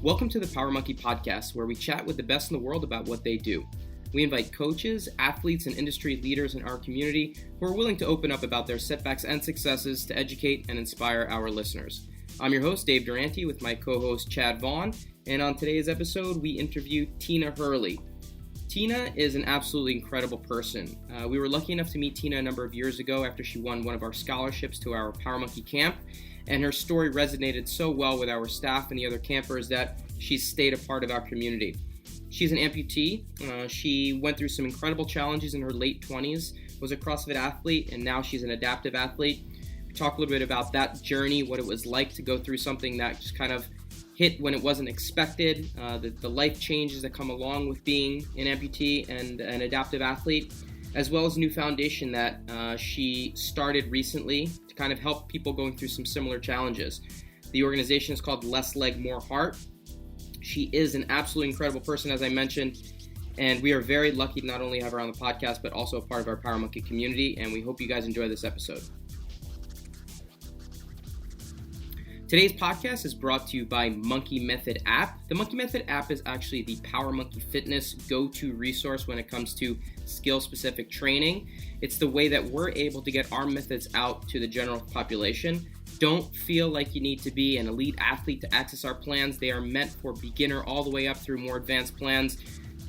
Welcome to the Power Monkey Podcast, where we chat with the best in the world about what they do. We invite coaches, athletes, and industry leaders in our community who are willing to open up about their setbacks and successes to educate and inspire our listeners. I'm your host, Dave Durante, with my co-host, Chad Vaughn, and on today's episode, we interview Tina Hurley. Tina is an absolutely incredible person. We were lucky enough to meet Tina a number of years ago after she won one of our scholarships to our Power Monkey camp, and her story resonated so well with our staff and the other campers that she's stayed a part of our community. She's an amputee. She went through some incredible challenges in her late 20s, was a CrossFit athlete, and now she's an adaptive athlete. We talk a little bit about that journey, what it was like to go through something that just kind of hit when it wasn't expected, the life changes that come along with being an amputee and an adaptive athlete, as well as a new foundation that she started recently to kind of help people going through some similar challenges. The organization is called Less Leg, More Heart. She is an absolutely incredible person, as I mentioned, and we are very lucky to not only have her on the podcast, but also a part of our Power Monkey community, and we hope you guys enjoy this episode. Today's podcast is brought to you by Monkey Method app. The Monkey Method app is actually the Power Monkey Fitness go-to resource when it comes to skill-specific training. It's the way that we're able to get our methods out to the general population. Don't feel like you need to be an elite athlete to access our plans. They are meant for beginner all the way up through more advanced plans.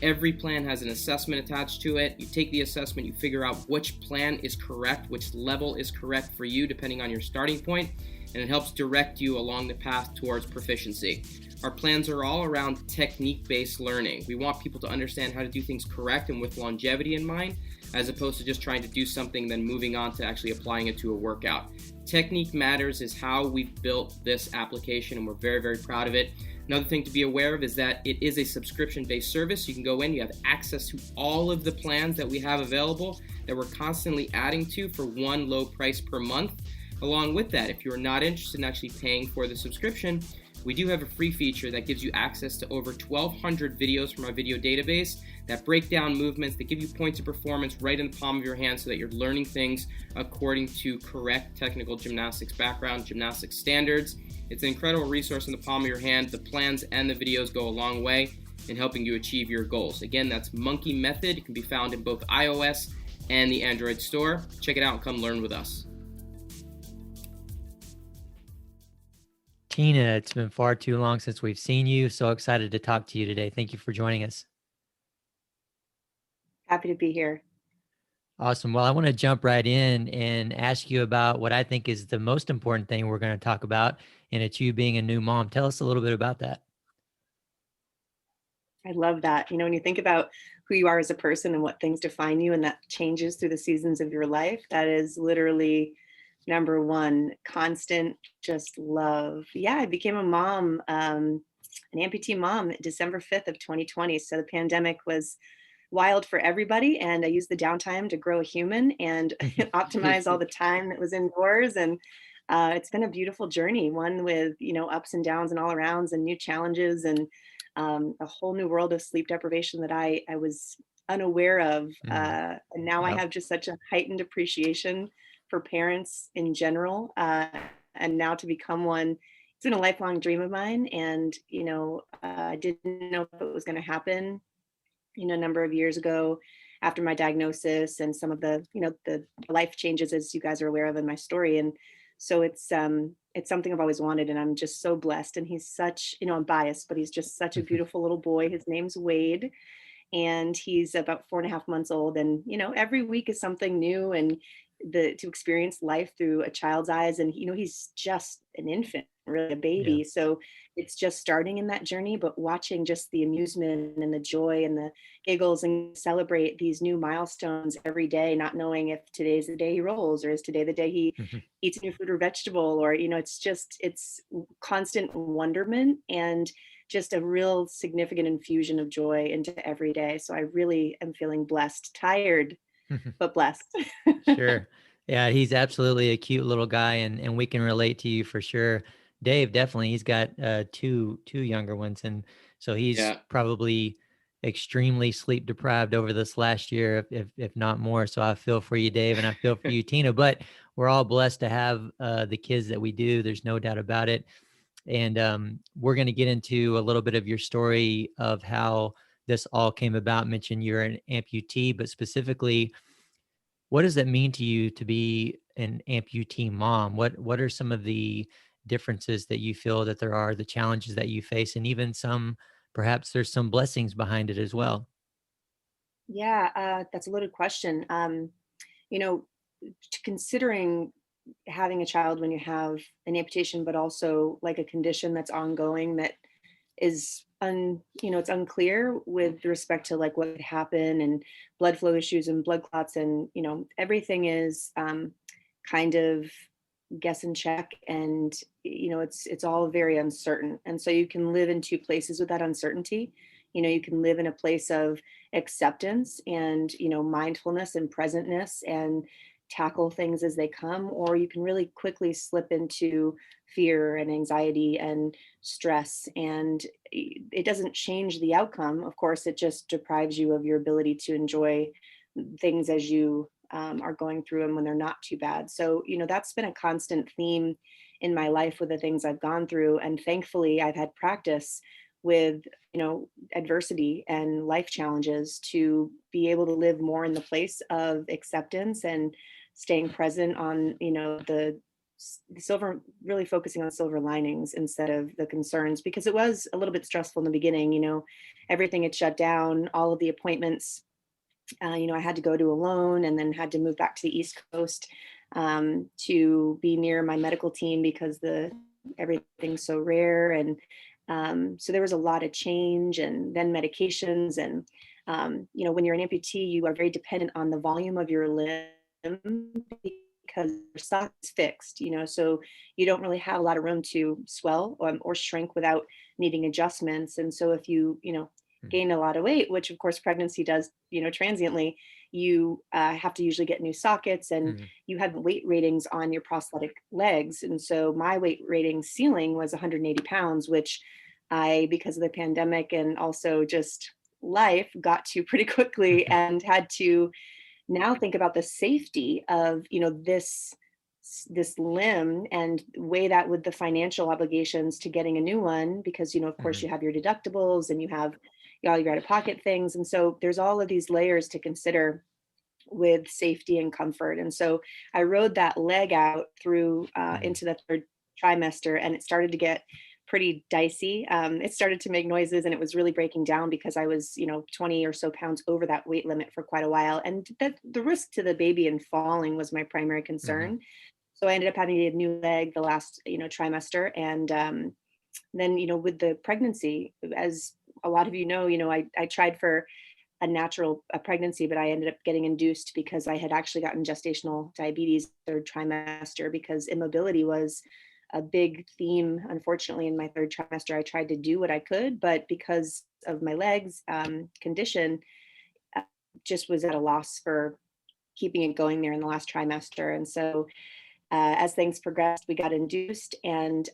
Every plan has an assessment attached to it. You take the assessment, you figure out which plan is correct, which level is correct for you depending on your starting point, and it helps direct you along the path towards proficiency. Our plans are all around technique-based learning. We want people to understand how to do things correct and with longevity in mind, as opposed to just trying to do something then moving on to actually applying it to a workout. Technique matters is how we've built this application, and we're very, very proud of it. Another thing to be aware of is that it is a subscription-based service. You can go in, you have access to all of the plans that we have available that we're constantly adding to for one low price per month. Along with that, if you're not interested in actually paying for the subscription, we do have a free feature that gives you access to over 1,200 videos from our video database that break down movements, that give you points of performance right in the palm of your hand so that you're learning things according to correct technical gymnastics background, gymnastics standards. It's an incredible resource in the palm of your hand. The plans and the videos go a long way in helping you achieve your goals. Again, that's Monkey Method. It can be found in both iOS and the Android store. Check it out and come learn with us. Tina, it's been far too long since we've seen you. So excited to talk to you today. Thank you for joining us. Happy to be here. Awesome. Well, I want to jump right in and ask you about what I think is the most important thing we're going to talk about, and it's you being a new mom. Tell us a little bit about that. I love that. You know, when you think about who you are as a person and what things define you, and that changes through the seasons of your life, that is literally number one, constant, just love. Yeah, I became a mom, an amputee mom, December 5th of 2020. So the pandemic was wild for everybody. And I used the downtime to grow a human and optimize all the time that was indoors. And it's been a beautiful journey, one with, ups and downs and all arounds and new challenges and a whole new world of sleep deprivation that I was unaware of. And now I have just such a heightened appreciation for parents in general. And now to become one, it's been a lifelong dream of mine. And, I didn't know if it was going to happen, a number of years ago after my diagnosis and some of the, the life changes, as you guys are aware of in my story. And so it's something I've always wanted, and I'm just so blessed. And he's such, I'm biased, but he's just such a beautiful little boy. His name's Wade, and he's about 4.5 months old. And, every week is something new, and to experience life through a child's eyes. And, he's just an infant, really a baby. Yeah. So it's just starting in that journey, but watching just the amusement and the joy and the giggles and celebrate these new milestones every day, not knowing if today's the day he rolls or is today the day he eats a new fruit or vegetable, or, it's constant wonderment and just a real significant infusion of joy into every day. So I really am feeling blessed, tired, but blessed. Sure. Yeah, he's absolutely a cute little guy, and we can relate to you for sure. Dave, definitely, he's got two younger ones, and so he's probably extremely sleep deprived over this last year, if not more. So I feel for you, Dave, and I feel for you, Tina. But we're all blessed to have the kids that we do. There's no doubt about it. And we're going to get into a little bit of your story of how this all came about. Mention you're an amputee, but specifically, what does that mean to you to be an amputee mom? What are some of the differences that you feel that there are, the challenges that you face, and even some, perhaps there's some blessings behind it as well? Yeah, that's a loaded question. You know, considering having a child when you have an amputation, but also like a condition that's ongoing that is it's unclear with respect to like what could happen and blood flow issues and blood clots, and everything is kind of guess and check, and it's all very uncertain, and so you can live in two places with that uncertainty. You can live in a place of acceptance and mindfulness and presentness and tackle things as they come, or you can really quickly slip into fear and anxiety and stress, and it doesn't change the outcome. Of course, it just deprives you of your ability to enjoy things as you are going through them when they're not too bad. So that's been a constant theme in my life with the things I've gone through, and thankfully I've had practice with adversity and life challenges to be able to live more in the place of acceptance and staying present on the silver, really focusing on silver linings instead of the concerns, because it was a little bit stressful in the beginning. Everything had shut down, all of the appointments I had to go to alone, and then had to move back to the East Coast to be near my medical team because everything's so rare. And so there was a lot of change, and then medications. And, when you're an amputee, you are very dependent on the volume of your limb because your sock is fixed, so you don't really have a lot of room to swell or shrink without needing adjustments. And so if you gain a lot of weight, which of course pregnancy does, transiently, you have to usually get new sockets, and you have weight ratings on your prosthetic legs. And so my weight rating ceiling was 180 pounds, which I, because of the pandemic and also just life, got to pretty quickly and had to now think about the safety of, this limb and weigh that with the financial obligations to getting a new one, because, of course you have your deductibles and you have all your out-of-pocket things. And so there's all of these layers to consider with safety and comfort. And so I rode that leg out through into the third trimester, and it started to get pretty dicey. It started to make noises, and it was really breaking down because I was, 20 or so pounds over that weight limit for quite a while. And that the risk to the baby and falling was my primary concern. So I ended up having a new leg the last, trimester. And then, with the pregnancy, as a lot of I tried for a natural pregnancy, but I ended up getting induced because I had actually gotten gestational diabetes third trimester, because immobility was a big theme. Unfortunately, in my third trimester, I tried to do what I could, but because of my legs condition, just was at a loss for keeping it going there in the last trimester. And so as things progressed, we got induced, and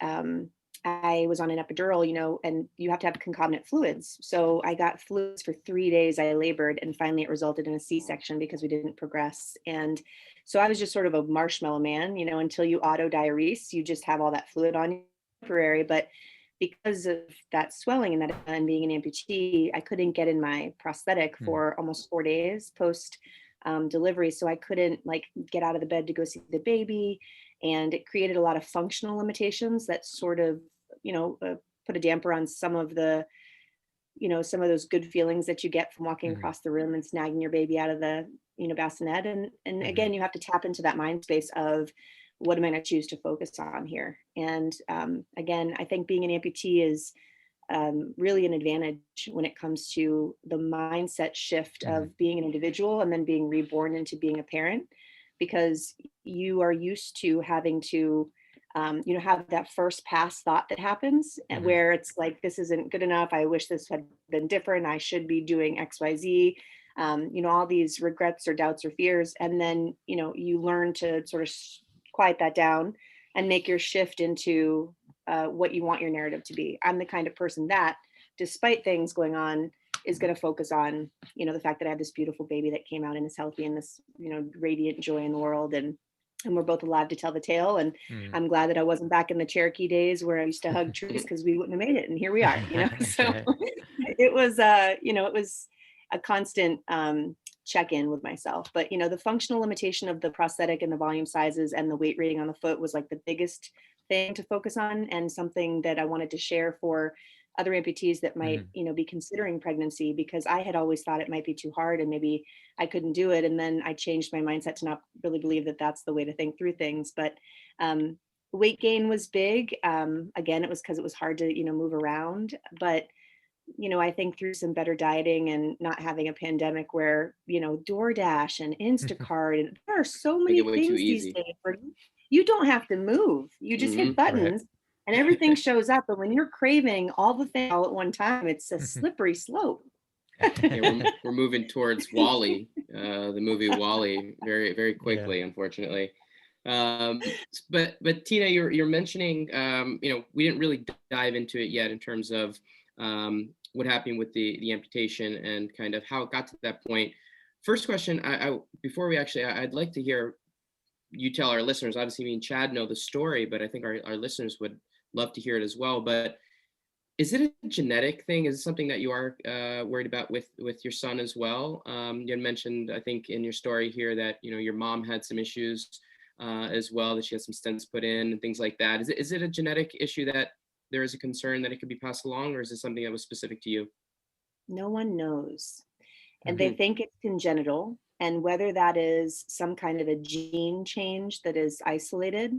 I was on an epidural, and you have to have concomitant fluids. So I got fluids for 3 days. I labored, and finally it resulted in a C-section because we didn't progress. And so I was just sort of a marshmallow man, until you auto-diurese, you just have all that fluid on you, temporary. But because of that swelling and being an amputee, I couldn't get in my prosthetic for almost 4 days post delivery. So I couldn't get out of the bed to go see the baby. And it created a lot of functional limitations that sort of, put a damper on some of the, some of those good feelings that you get from walking across the room and snagging your baby out of the, bassinet. And again, you have to tap into that mind space of, what am I going to choose to focus on here? And again, I think being an amputee is really an advantage when it comes to the mindset shift of being an individual and then being reborn into being a parent, because you are used to having to have that first pass thought that happens, and where it's like, this isn't good enough, I wish this had been different, I should be doing XYZ, all these regrets or doubts or fears. And then you learn to sort of quiet that down and make your shift into what you want your narrative to be. I'm the kind of person that, despite things going on, is going to focus on, the fact that I have this beautiful baby that came out and is healthy, and this, radiant joy in the world. And and we're both alive to tell the tale. And I'm glad that I wasn't back in the Cherokee days where I used to hug trees, because we wouldn't have made it. And here we are, That's so right. it was, it was a constant check-in with myself. But, the functional limitation of the prosthetic and the volume sizes and the weight rating on the foot was like the biggest thing to focus on, and something that I wanted to share for other amputees that might, be considering pregnancy, because I had always thought it might be too hard and maybe I couldn't do it. And then I changed my mindset to not really believe that that's the way to think through things. But weight gain was big. Again, it was because it was hard to, move around. But, I think through some better dieting and not having a pandemic where, DoorDash and Instacart, and there are so many things these days where you don't have to move. You just hit buttons. Right. And everything shows up. But when you're craving all the things all at one time, it's a slippery slope. Yeah, we're moving towards WALL-E, the movie WALL-E, very, very quickly, unfortunately. But Tina, you're mentioning, we didn't really dive into it yet in terms of what happened with the amputation and kind of how it got to that point. First question, before we actually, I'd like to hear you tell our listeners. Obviously, me and Chad know the story, but I think our listeners would love to hear it as well. But is it a genetic thing? Is it something that you are worried about with your son as well? You had mentioned, I think, in your story here that your mom had some issues as well, that she had some stents put in and things like that. Is it a genetic issue that there is a concern that it could be passed along, or is it something that was specific to you? No one knows, and they think it's congenital. And whether that is some kind of a gene change that is isolated,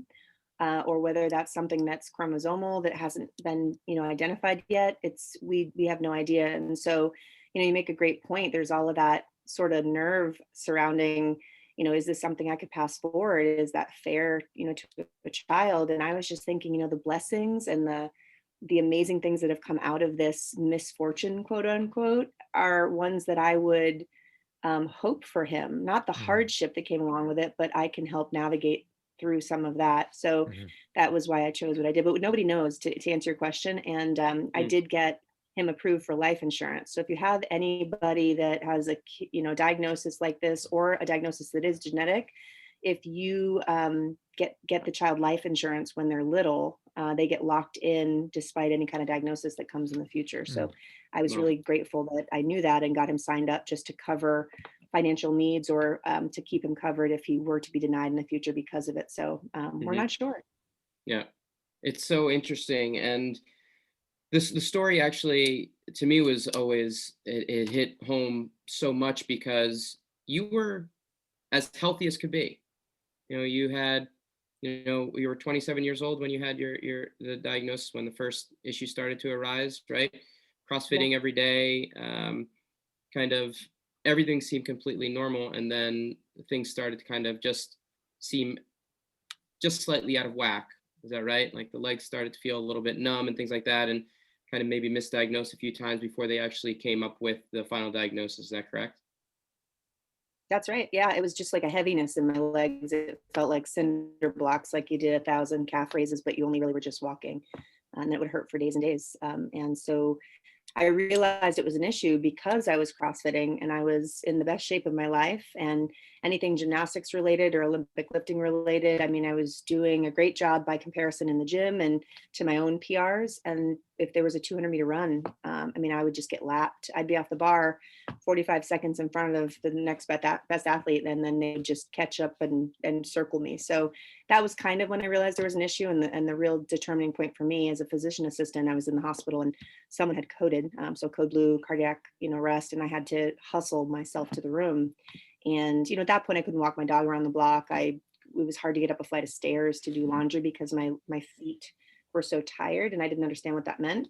or whether that's something that's chromosomal that hasn't been, identified yet, we have no idea. And so, you make a great point. There's all of that sort of nerve surrounding, is this something I could pass forward? Is that fair, to a child? And I was just thinking, the blessings and the amazing things that have come out of this misfortune, quote unquote, are ones that I would hope for him, not the hardship that came along with it, but I can help navigate through some of that. So that was why I chose what I did. But nobody knows, to answer your question. And I did get him approved for life insurance. So if you have anybody that has a diagnosis like this, or a diagnosis that is genetic, if you get the child life insurance when they're little, they get locked in despite any kind of diagnosis that comes in the future. So I was really grateful that I knew that and got him signed up just to cover financial needs, or to keep him covered if he were to be denied in the future because of it. So we're not sure. Yeah, it's so interesting. And the story actually, to me, was always, it hit home so much because you were as healthy as could be. You had, you were 27 years old when you had the diagnosis, when the first issue started to arise, right? CrossFitting every day, kind of everything seemed completely normal, and then things started to kind of just seem just slightly out of whack. Is that right? Like the legs started to feel a little bit numb and things like that, and kind of maybe misdiagnosed a few times before they actually came up with the final diagnosis. Is that correct? That's right. Yeah, it was just like a heaviness in my legs. It felt like cinder blocks, like you did 1,000 calf raises, but you only really were just walking, and it would hurt for days and days. And so I realized it was an issue because I was CrossFitting and I was in the best shape of my life, and anything gymnastics related or Olympic lifting related, I mean, I was doing a great job by comparison in the gym and to my own PRs. And if there was a 200-meter run, I would just get lapped. I'd be off the bar 45 seconds in front of the next best athlete, and then they would just catch up and circle me. So that was kind of when I realized there was an issue, and the real determining point for me as a physician assistant. I was in the hospital and someone had coded, so code blue, cardiac, arrest, and I had to hustle myself to the room. And at that point, I couldn't walk my dog around the block. It was hard to get up a flight of stairs to do laundry because my feet were so tired, and I didn't understand what that meant.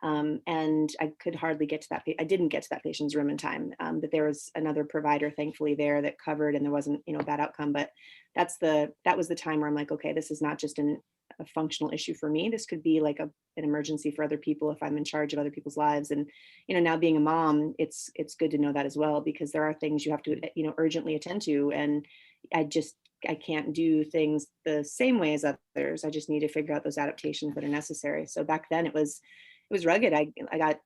And I could hardly get to that. I didn't get to that patient's room in time, but there was another provider, thankfully, there that covered, and there wasn't, a bad outcome. But that was the time where I'm like, okay, this is not just a functional issue for me. This could be like an emergency for other people if I'm in charge of other people's lives. And, now being a mom, it's good to know that as well, because there are things you have to, urgently attend to. And I can't do things the same way as others. I just need to figure out those adaptations that are necessary. So back then it was rugged. I got,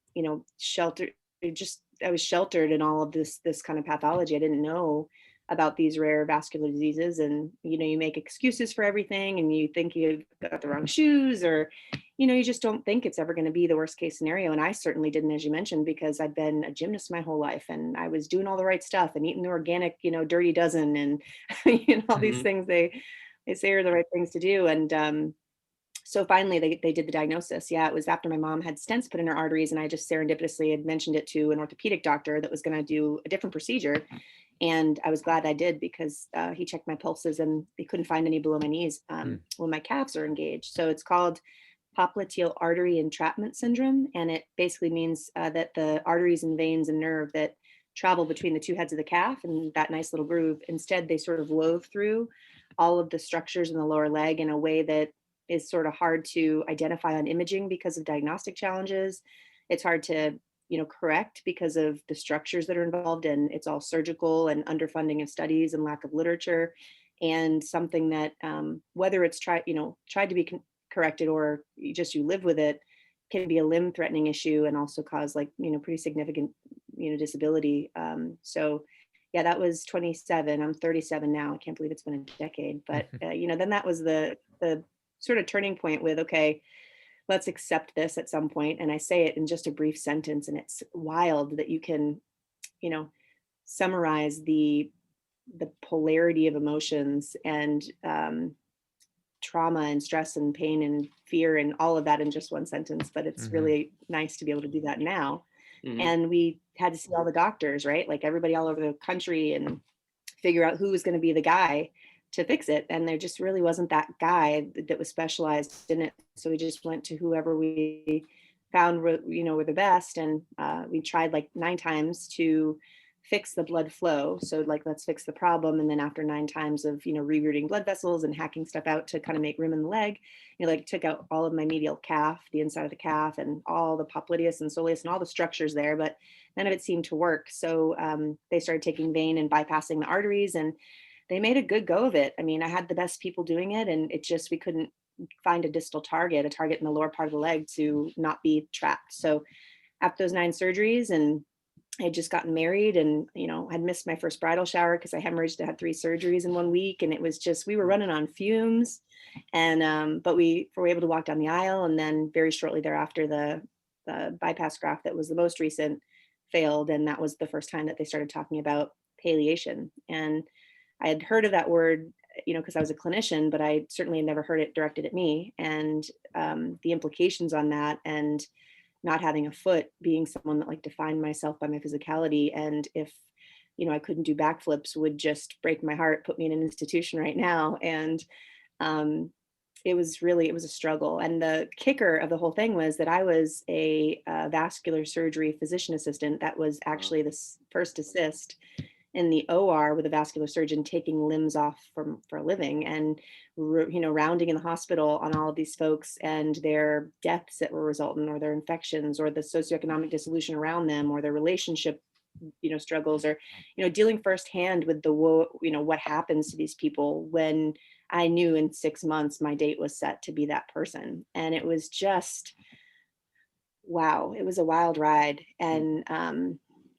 sheltered. I was sheltered in all of this kind of pathology. I didn't know about these rare vascular diseases. And, you make excuses for everything, and you think you've got the wrong shoes, or, you just don't think it's ever going to be the worst case scenario. And I certainly didn't, as you mentioned, because I'd been a gymnast my whole life, and I was doing all the right stuff and eating the organic, dirty dozen, and, all these things they say are the right things to do. And, so finally they did the diagnosis. Yeah, it was after my mom had stents put in her arteries, and I just serendipitously had mentioned it to an orthopedic doctor that was going to do a different procedure. And I was glad I did, because he checked my pulses and they couldn't find any below my knees when my calves are engaged. So it's called popliteal artery entrapment syndrome. And it basically means that the arteries and veins and nerve that travel between the two heads of the calf and that nice little groove, instead they sort of wove through all of the structures in the lower leg in a way that is sort of hard to identify on imaging because of diagnostic challenges. It's hard to, correct because of the structures that are involved, and it's all surgical and underfunding of studies and lack of literature, and something that whether it's tried to be corrected or you live with it, can be a limb threatening issue and also cause pretty significant, disability. So yeah, that was 27. I'm 37 now. I can't believe it's been a decade, but then that was the sort of turning point with, okay, let's accept this at some point. And I say it in just a brief sentence, and it's wild that you can, summarize the polarity of emotions and trauma and stress and pain and fear and all of that in just one sentence. But it's really nice to be able to do that now. And we had to see all the doctors, right? Like everybody all over the country, and figure out who was going to be the guy to fix it. And there just really wasn't that guy that was specialized in it. So we just went to whoever we found were the best. And we tried 9 times to fix the blood flow. So let's fix the problem. And then after 9 times of, rerouting blood vessels and hacking stuff out to kind of make room in the leg, took out all of my medial calf, the inside of the calf, and all the popliteus and soleus and all the structures there, but none of it seemed to work. So they started taking vein and bypassing the arteries, and they made a good go of it. I mean, I had the best people doing it, and we couldn't find a distal target, a target in the lower part of the leg to not be trapped. So after those 9 surgeries, and I had just gotten married, and, I'd missed my first bridal shower because I hemorrhaged. I had 3 surgeries in 1 week, and it was just, we were running on fumes. And, but we were able to walk down the aisle. And then very shortly thereafter, the bypass graft that was the most recent failed. And that was the first time that they started talking about palliation. And I had heard of that word, because I was a clinician, but I certainly had never heard it directed at me. And the implications on that, and not having a foot, being someone that defined myself by my physicality. And if, I couldn't do backflips, would just break my heart, put me in an institution right now. And it was a struggle. And the kicker of the whole thing was that I was a vascular surgery physician assistant. That was actually the first assist in the OR with a vascular surgeon taking limbs off for a living, and rounding in the hospital on all of these folks and their deaths that were resultant, or their infections, or the socioeconomic dissolution around them, or their relationship struggles, or dealing firsthand with what happens to these people, when I knew in 6 months my date was set to be that person. And it was just, wow, it was a wild ride. And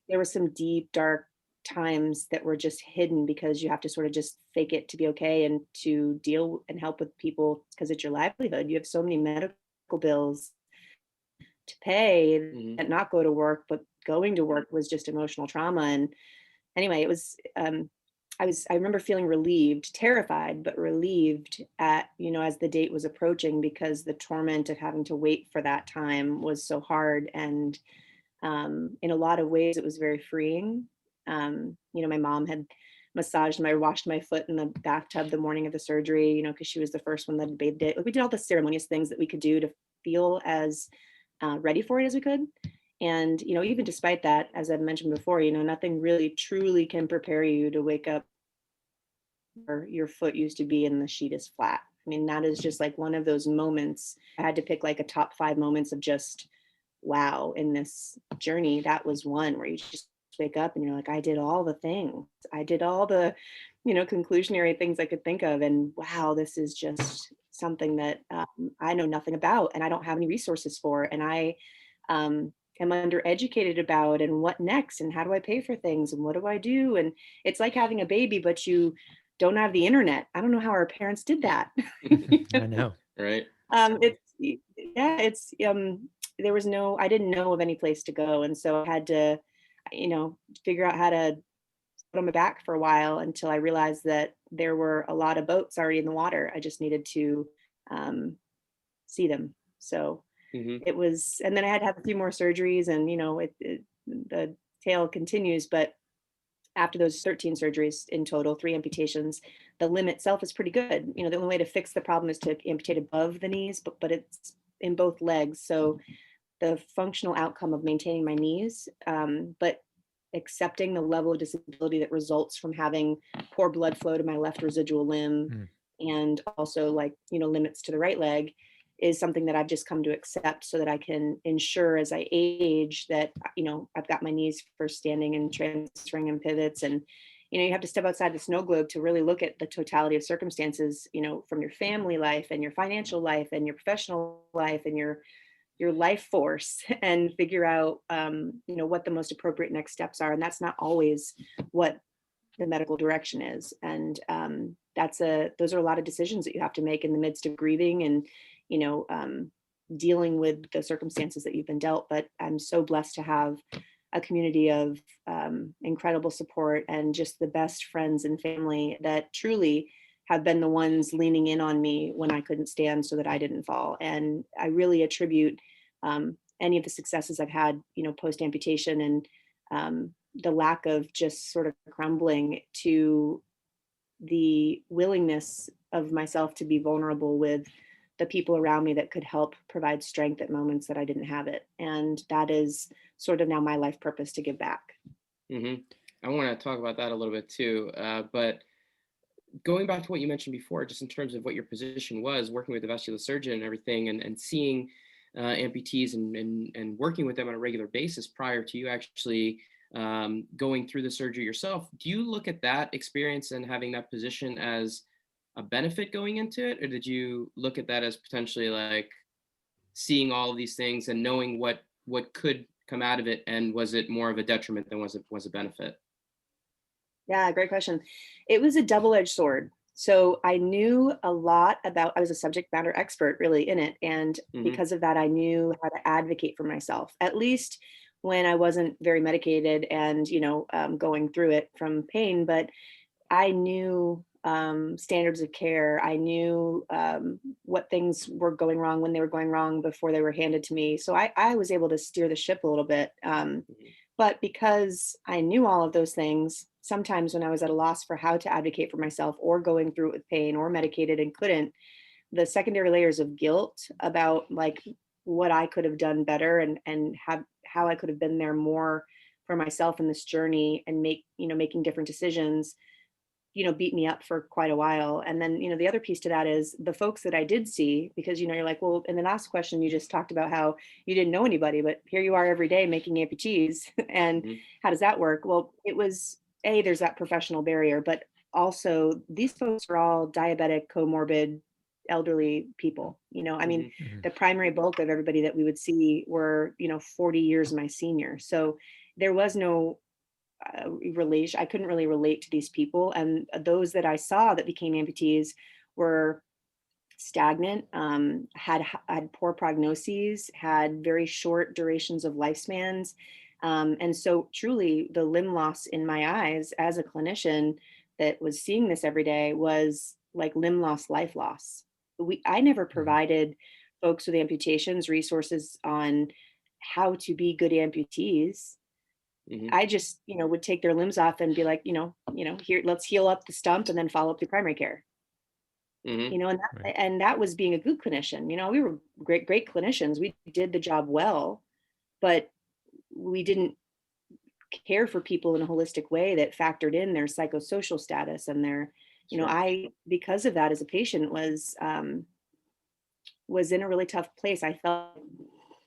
there were some deep, dark times that were just hidden, because you have to sort of just fake it to be okay, and to deal and help with people, because it's your livelihood. You have so many medical bills to pay, and not go to work, but going to work was just emotional trauma. And anyway, it was I remember feeling relieved, terrified, but relieved at, as the date was approaching, because the torment of having to wait for that time was so hard. And in a lot of ways, it was very freeing. My mom had washed my foot in the bathtub the morning of the surgery, because she was the first one that had bathed it. We did all the ceremonious things that we could do to feel as ready for it as we could. And, even despite that, as I've mentioned before, nothing really truly can prepare you to wake up where your foot used to be and the sheet is flat. I mean, that is just one of those moments. I had to pick a top 5 moments of just, wow, in this journey. That was one where you just wake up and you're like, I did all the things. I did all the, conclusionary things I could think of. And wow, this is just something that I know nothing about, and I don't have any resources for. And am undereducated about, and what next, and how do I pay for things, and what do I do? And it's like having a baby, but you don't have the internet. I don't know how our parents did that. I know. Right. There was I didn't know of any place to go. And so I had to, figure out how to put on my back for a while until I realized that there were a lot of boats already in the water. I just needed to see them. So it was, and then I had to have a few more surgeries, and, the tale continues, but after those 13 surgeries in total, 3 amputations, the limb itself is pretty good. The only way to fix the problem is to amputate above the knees, but it's in both legs. So the functional outcome of maintaining my knees, but accepting the level of disability that results from having poor blood flow to my left residual limb, and also limits to the right leg, is something that I've just come to accept, so that I can ensure as I age that, I've got my knees for standing and transferring and pivots. And, you have to step outside the snow globe to really look at the totality of circumstances, from your family life and your financial life and your professional life and your life force, and figure out, what the most appropriate next steps are. And that's not always what the medical direction is. And those are a lot of decisions that you have to make in the midst of grieving and, dealing with the circumstances that you've been dealt. But I'm so blessed to have a community of incredible support, and just the best friends and family that truly have been the ones leaning in on me when I couldn't stand, so that I didn't fall. And I really attribute any of the successes I've had, post amputation, and the lack of just sort of crumbling, to the willingness of myself to be vulnerable with the people around me that could help provide strength at moments that I didn't have it. And that is sort of now my life purpose, to give back. I want to talk about that a little bit too. But going back to what you mentioned before, just in terms of what your position was, working with the vascular surgeon and everything, and seeing amputees and working with them on a regular basis prior to you actually going through the surgery yourself, do you look at that experience and having that position as a benefit going into it, or did you look at that as potentially like seeing all of these things and knowing what could come out of it, and was it more of a detriment than was a benefit? Yeah, great question. It was a double-edged sword. So I knew a lot about, I was a subject matter expert really in it. And because of that, I knew how to advocate for myself, at least when I wasn't very medicated and, going through it from pain. But I knew standards of care. I knew what things were going wrong when they were going wrong before they were handed to me. So I was able to steer the ship a little bit. But because I knew all of those things, sometimes when I was at a loss for how to advocate for myself, or going through it with pain, or medicated and couldn't, the secondary layers of guilt about like what I could have done better, and how I could have been there more for myself in this journey, and making different decisions, beat me up for quite a while. And then, the other piece to that is the folks that I did see, because, you're like, well, in the last question, you just talked about how you didn't know anybody, but here you are every day making amputees. And how does that work? Well, it was, there's that professional barrier, but also these folks are all diabetic, comorbid, elderly people. The primary bulk of everybody that we would see were, 40 years my senior. So there was no relation. I couldn't really relate to these people. And those that I saw that became amputees were stagnant, had poor prognoses, had very short durations of lifespans. And so truly the limb loss in my eyes as a clinician that was seeing this every day was like limb loss, life loss. I never provided folks with amputations resources on how to be good amputees. I just, would take their limbs off and be like, here, let's heal up the stump and then follow up through primary care. And that was being a good clinician. We were great clinicians. We did the job well, but we didn't care for people in a holistic way that factored in their psychosocial status and their, I, because of that as a patient was in a really tough place. I felt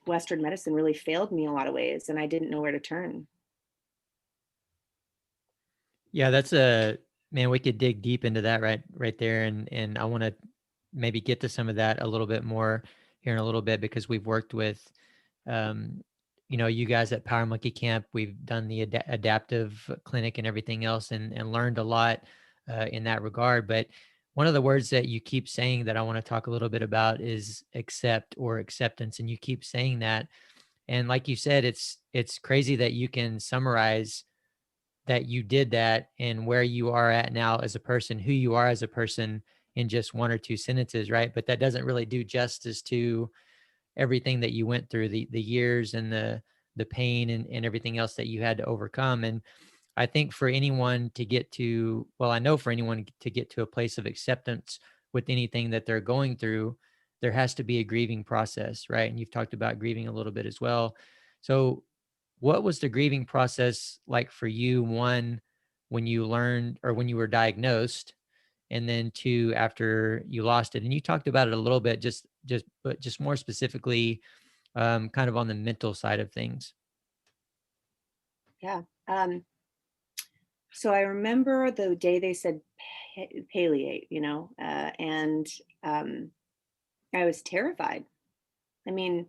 Western medicine really failed me in a lot of ways, and I didn't know where to turn. Yeah, that's man, we could dig deep into that right there. And I want to maybe get to some of that a little bit more here in a little bit, because we've worked with, you guys at Power Monkey Camp, we've done the adaptive clinic and everything else, and learned a lot in that regard. But one of the words that you keep saying that I want to talk a little bit about is accept or acceptance. And you keep saying that. And like you said, it's crazy that you can summarize that you did that and where you are at now as a person, who you are as a person, in just one or two sentences, right? But that doesn't really do justice to everything that you went through, the years and the pain and everything else that you had to overcome. And I think for anyone to get to, well, I know for anyone to get to a place of acceptance with anything that they're going through, there has to be a grieving process, right? And you've talked about grieving a little bit as well. So what was the grieving process like for you? One, when you learned or when you were diagnosed, and then two, after you lost it. And you talked about it a little bit, but just more specifically, kind of on the mental side of things. Yeah. So I remember the day they said palliate, and I was terrified. I mean,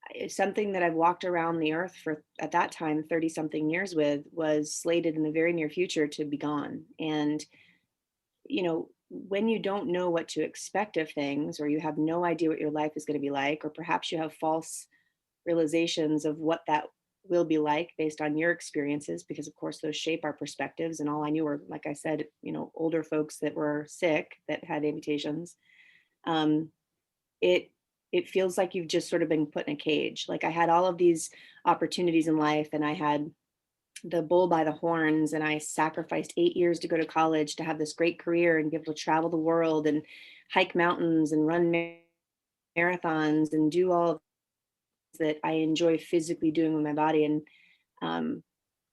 it's something that I've walked around the earth for, at that time, 30 something years with, was slated in the very near future to be gone. And, when you don't know what to expect of things, or you have no idea what your life is going to be like, or perhaps you have false realizations of what that will be like based on your experiences, because of course those shape our perspectives. And all I knew were, like I said, older folks that were sick, that had amputations. It feels like you've just sort of been put in a cage. Like I had all of these opportunities in life, and I had the bull by the horns, and I sacrificed 8 years to go to college to have this great career and be able to travel the world and hike mountains and run marathons and do all that I enjoy physically doing with my body. And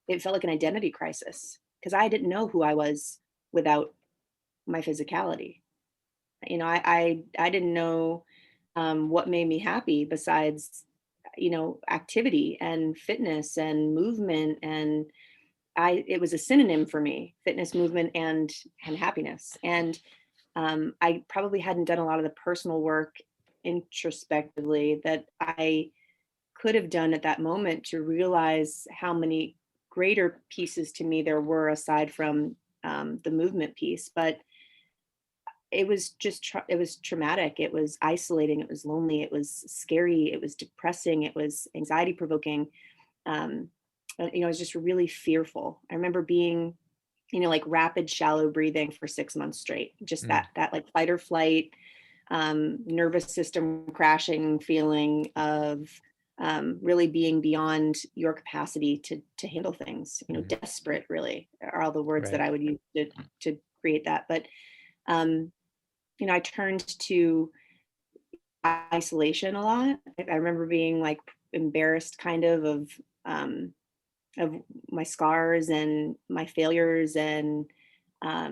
it felt like an identity crisis, because I didn't know who I was without my physicality. I didn't know what made me happy besides, activity and fitness and movement. And it was a synonym for me: fitness, movement, and happiness. And I probably hadn't done a lot of the personal work introspectively that I could have done at that moment to realize how many greater pieces to me there were aside from the movement piece. But it was just, it was traumatic. It was isolating. It was lonely. It was scary. It was depressing. It was anxiety provoking. I was just really fearful. I remember being, like rapid, shallow breathing for 6 months straight. Just that like fight or flight, nervous system crashing feeling of really being beyond your capacity to handle things. Desperate really are all the words that I would use to create that. But I turned to isolation a lot. I remember being like embarrassed kind of my scars and my failures. And I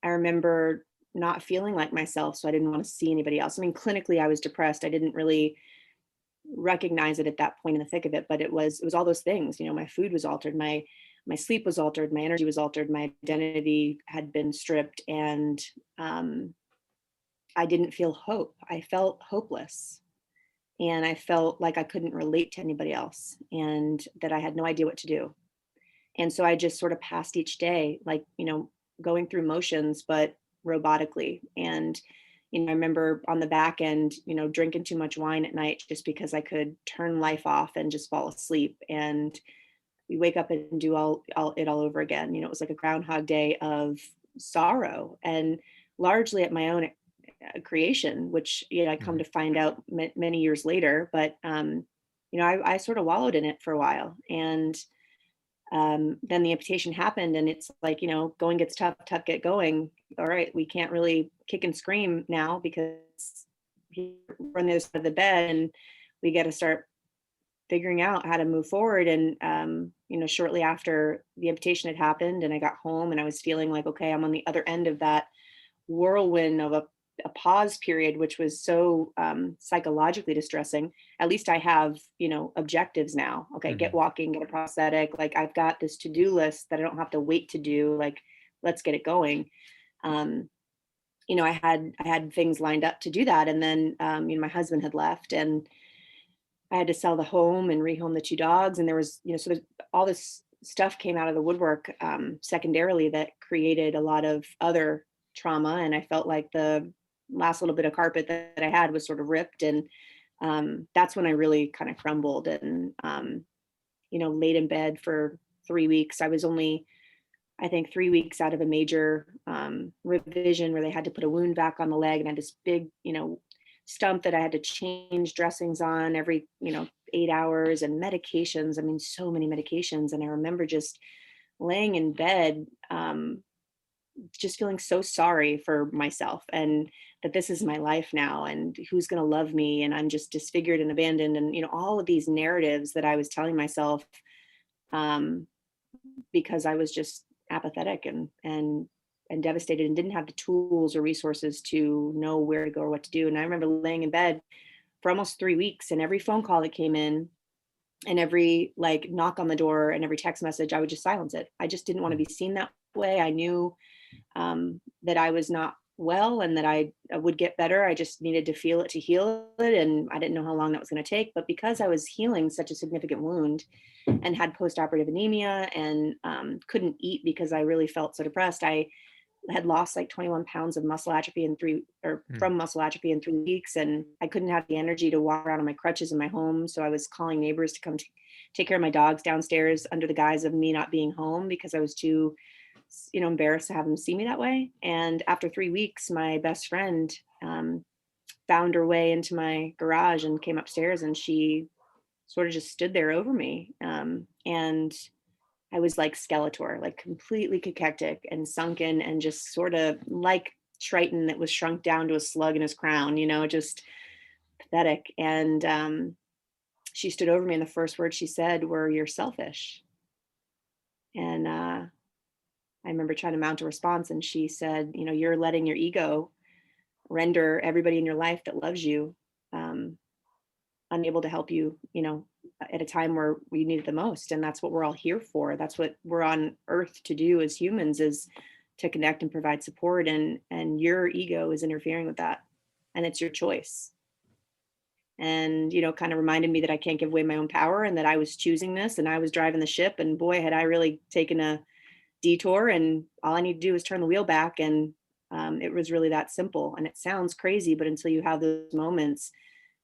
remember not feeling like myself. So I didn't want to see anybody else. I mean, clinically, I was depressed. I didn't really recognize it at that point in the thick of it, but it was all those things. My food was altered. My sleep was altered. My energy was altered. My identity had been stripped. And I didn't feel hope. I felt hopeless. And I felt like I couldn't relate to anybody else, and that I had no idea what to do. And so I just sort of passed each day, like, going through motions, but robotically. And, I remember on the back end, drinking too much wine at night just because I could turn life off and just fall asleep. And we wake up and do it all over again. It was like a Groundhog Day of sorrow, and largely at my own creation, which I come to find out many years later. But I sort of wallowed in it for a while, and then the amputation happened, and it's like, going gets tough, get going. All right, we can't really kick and scream now because we're on the other side of the bed, and we got to start figuring out how to move forward. And shortly after the amputation had happened, and I got home, and I was feeling like, okay, I'm on the other end of that whirlwind of a pause period, which was so psychologically distressing. At least I have, objectives now. Okay, get walking, get a prosthetic. Like I've got this to-do list that I don't have to wait to do. Like, let's get it going. I had things lined up to do that. And then, my husband had left, and I had to sell the home and rehome the 2 dogs. And there was, so all this stuff came out of the woodwork, secondarily, that created a lot of other trauma. And I felt like the last little bit of carpet that I had was sort of ripped. And that's when I really kind of crumbled and, laid in bed for 3 weeks. I was only, I think, 3 weeks out of a major revision where they had to put a wound back on the leg, and I had this big, stump that I had to change dressings on every, 8 hours, and medications. I mean, so many medications. And I remember just laying in bed, just feeling so sorry for myself, and that this is my life now, and who's going to love me, and I'm just disfigured and abandoned, and all of these narratives that I was telling myself, because I was just apathetic and devastated, and didn't have the tools or resources to know where to go or what to do. And I remember laying in bed for almost 3 weeks, and every phone call that came in, and every knock on the door, and every text message, I would just silence it. I just didn't want to be seen that way. I knew that I was not well, and that I would get better. I just needed to feel it to heal it. And I didn't know how long that was going to take. But because I was healing such a significant wound, and had postoperative anemia, and couldn't eat because I really felt so depressed, I had lost 21 pounds of muscle atrophy from muscle atrophy in 3 weeks. And I couldn't have the energy to walk around on my crutches in my home. So I was calling neighbors to come take care of my dogs downstairs under the guise of me not being home, because I was too, embarrassed to have them see me that way. And after 3 weeks, my best friend found her way into my garage and came upstairs, and she sort of just stood there over me. And I was like Skeletor, completely cachectic and sunken, and just sort of like Triton that was shrunk down to a slug in his crown, just pathetic. And she stood over me, and the first words she said were, "You're selfish." And I remember trying to mount a response, and she said, "You're letting your ego render everybody in your life that loves you unable to help you, at a time where we need it the most. And that's what we're all here for. That's what we're on earth to do as humans, is to connect and provide support. And your ego is interfering with that. And it's your choice." And, kind of reminded me that I can't give away my own power, and that I was choosing this, and I was driving the ship. And boy, had I really taken a detour, and all I need to do is turn the wheel back. And it was really that simple. And it sounds crazy, but until you have those moments,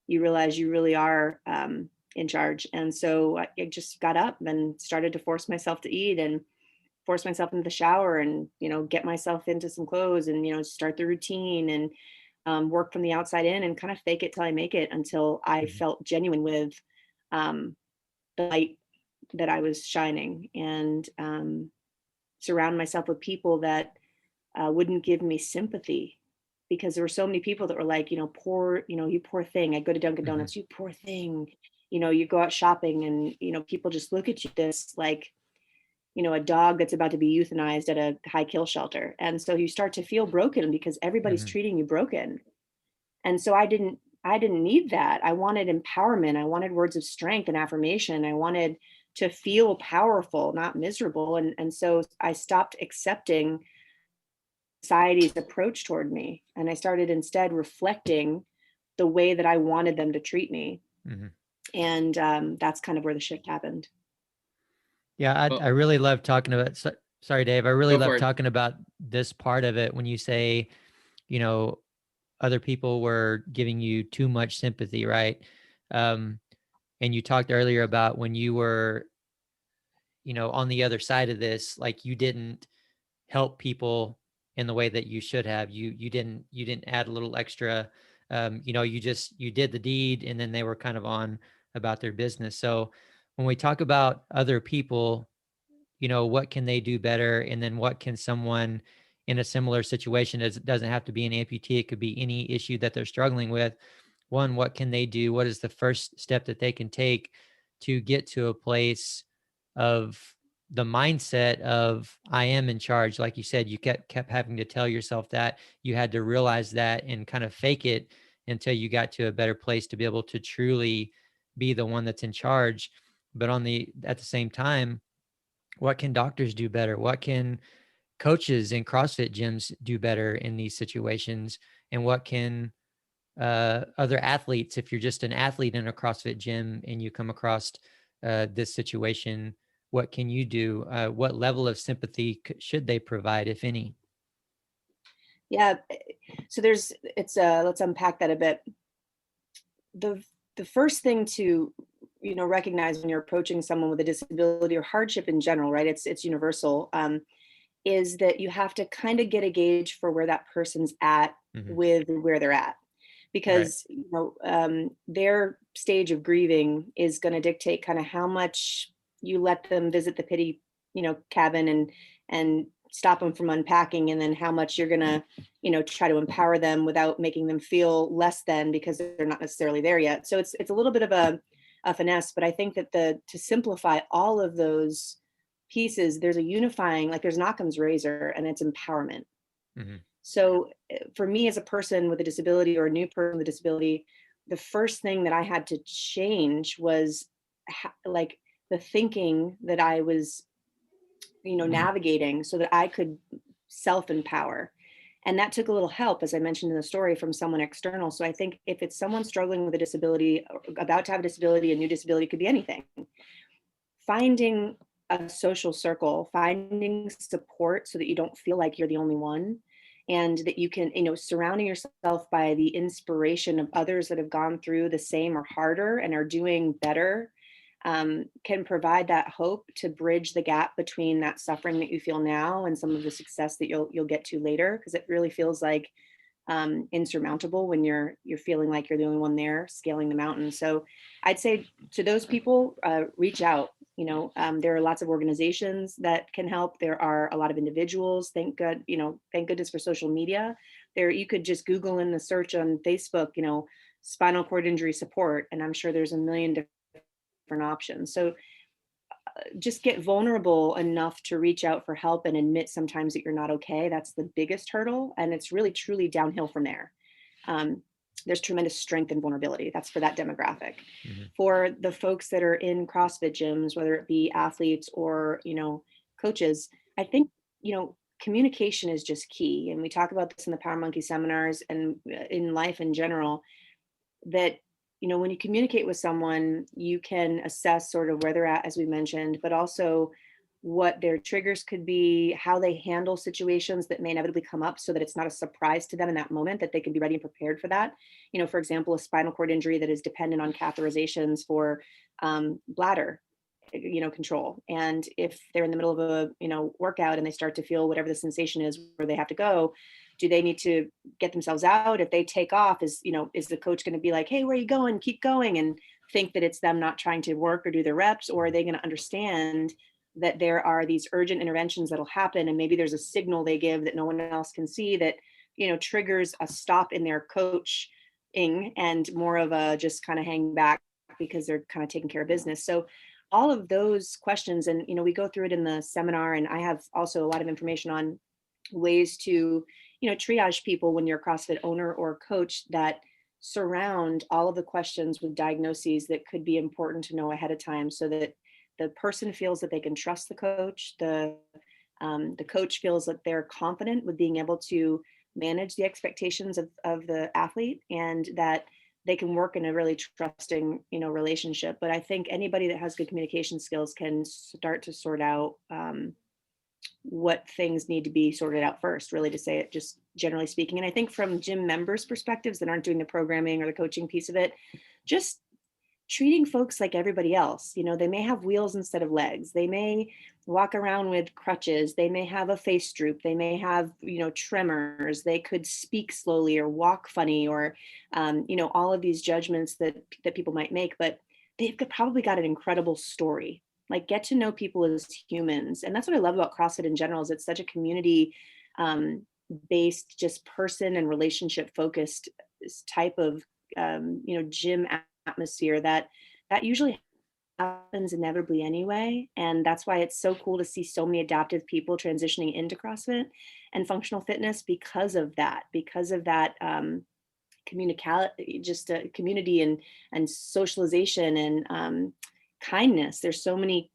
you realize you really are in charge. And so I just got up and started to force myself to eat, and force myself into the shower, and, get myself into some clothes, and, start the routine, and work from the outside in, and kind of fake it till I make it, until I felt genuine with the light that I was shining, and surround myself with people that wouldn't give me sympathy, because there were so many people that were like, poor, you poor thing. I go to Dunkin' Donuts, you poor thing. You go out shopping, and, people just look at you this a dog that's about to be euthanized at a high kill shelter. And so you start to feel broken, because everybody's treating you broken. And so I didn't need that. I wanted empowerment. I wanted words of strength and affirmation. I wanted to feel powerful, not miserable. And so I stopped accepting society's approach toward me. And I started instead reflecting the way that I wanted them to treat me. And that's kind of where the shift happened. Yeah, I really love talking about, sorry, Dave, I really love talking about this part of it, when you say, other people were giving you too much sympathy, right? And you talked earlier about when you were, on the other side of this, you didn't help people in the way that you should have. You didn't add a little extra, you did the deed, and then they were kind of on about their business. So when we talk about other people, what can they do better? And then what can someone in a similar situation, it doesn't have to be an amputee, it could be any issue that they're struggling with. One, what can they do? What is the first step that they can take to get to a place of the mindset of, I am in charge? Like you said, you kept having to tell yourself that. You had to realize that and kind of fake it until you got to a better place to be able to truly be the one that's in charge. But at the same time, what can doctors do better? What can coaches in CrossFit gyms do better in these situations? And what can other athletes, if you're just an athlete in a CrossFit gym and you come across this situation, what can you do? What level of sympathy should they provide, if any? Yeah. So let's unpack that a bit. The first thing to, recognize when you're approaching someone with a disability or hardship in general, right? It's universal. Is that you have to kind of get a gauge for where that person's at with where they're at, because their stage of grieving is going to dictate kind of how much you let them visit the pity, cabin and stop them from unpacking, and then how much you're going to, try to empower them without making them feel less than because they're not necessarily there yet. So it's a little bit of a finesse, but I think that to simplify all of those pieces, there's a unifying, like there's an Occam's razor, and it's empowerment. So for me as a person with a disability or a new person with a disability, the first thing that I had to change was like the thinking that I was, navigating so that I could self-empower. And that took a little help, as I mentioned in the story, from someone external. So I think if it's someone struggling with a disability, about to have a disability, a new disability, could be anything, finding a social circle, finding support so that you don't feel like you're the only one, and that you can, surrounding yourself by the inspiration of others that have gone through the same or harder and are doing better, can provide that hope to bridge the gap between that suffering that you feel now and some of the success that you'll get to later, because it really feels like insurmountable when you're feeling like you're the only one there scaling the mountain. So I'd say to those people, reach out. There are lots of organizations that can help. There are a lot of individuals. Thank goodness for social media. You could just Google in the search on Facebook, spinal cord injury support, and I'm sure there's a million different options. So just get vulnerable enough to reach out for help and admit sometimes that you're not okay. That's the biggest hurdle. And it's really, truly downhill from there. There's tremendous strength in vulnerability. That's for that demographic. For the folks that are in CrossFit gyms, whether it be athletes or, coaches, I think, communication is just key. And we talk about this in the Power Monkey seminars and in life in general, that when you communicate with someone, you can assess sort of where they're at, as we mentioned, but also what their triggers could be, how they handle situations that may inevitably come up so that it's not a surprise to them in that moment, that they can be ready and prepared for that. For example, a spinal cord injury that is dependent on catheterizations for bladder, control. And if they're in the middle of a, workout and they start to feel whatever the sensation is where they have to go, do they need to get themselves out? If they take off, is the coach going to be like, hey, where are you going? Keep going, and think that it's them not trying to work or do their reps? Or are they going to understand that there are these urgent interventions that'll happen, and maybe there's a signal they give that no one else can see that, triggers a stop in their coaching and more of a just kind of hang back because they're kind of taking care of business. So all of those questions, and, we go through it in the seminar, and I have also a lot of information on ways to, triage people when you're a CrossFit owner or coach, that surround all of the questions with diagnoses that could be important to know ahead of time, so that the person feels that they can trust the coach. The coach feels that they're confident with being able to manage the expectations of the athlete, and that they can work in a really trusting, relationship. But I think anybody that has good communication skills can start to sort out what things need to be sorted out first, really, to say it just generally speaking. And I think from gym members' perspectives that aren't doing the programming or the coaching piece of it, just treating folks like everybody else. They may have wheels instead of legs. They may walk around with crutches. They may have a face droop. They may have, tremors. They could speak slowly or walk funny, or, all of these judgments that people might make, but they've probably got an incredible story. Like, get to know people as humans. And that's what I love about CrossFit in general, is it's such a community based, just person and relationship focused type of, gym atmosphere that usually happens inevitably anyway. And that's why it's so cool to see so many adaptive people transitioning into CrossFit and functional fitness because of that just community and socialization and kindness. There's so many,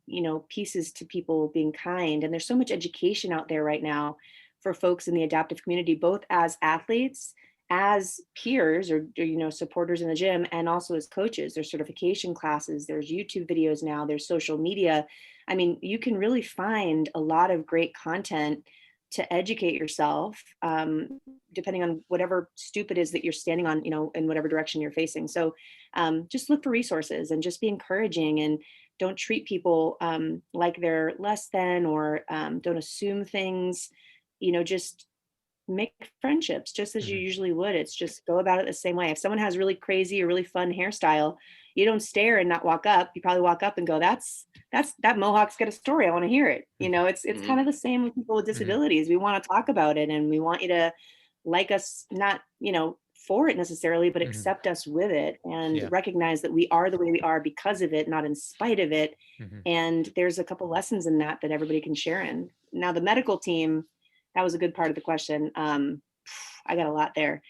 pieces to people being kind, and there's so much education out there right now for folks in the adaptive community, both as athletes as peers or, supporters in the gym, and also as coaches, there's certification classes, there's YouTube videos now, there's social media. I mean, you can really find a lot of great content to educate yourself, depending on whatever stoop it is that you're standing on, in whatever direction you're facing. So just look for resources and just be encouraging, and don't treat people like they're less than, or don't assume things, just make friendships just as you usually would. It's just go about it the same way. If someone has really crazy or really fun hairstyle, you don't stare and not walk up. You probably walk up and go, that mohawk's got a story. I want to hear it. It's kind of the same with people with disabilities. We want to talk about it, and we want you to like us, not, for it necessarily, but accept us with it, and recognize that we are the way we are because of it, not in spite of it. And there's a couple lessons in that everybody can share in. Now, the medical team, that was a good part of the question. I got a lot there.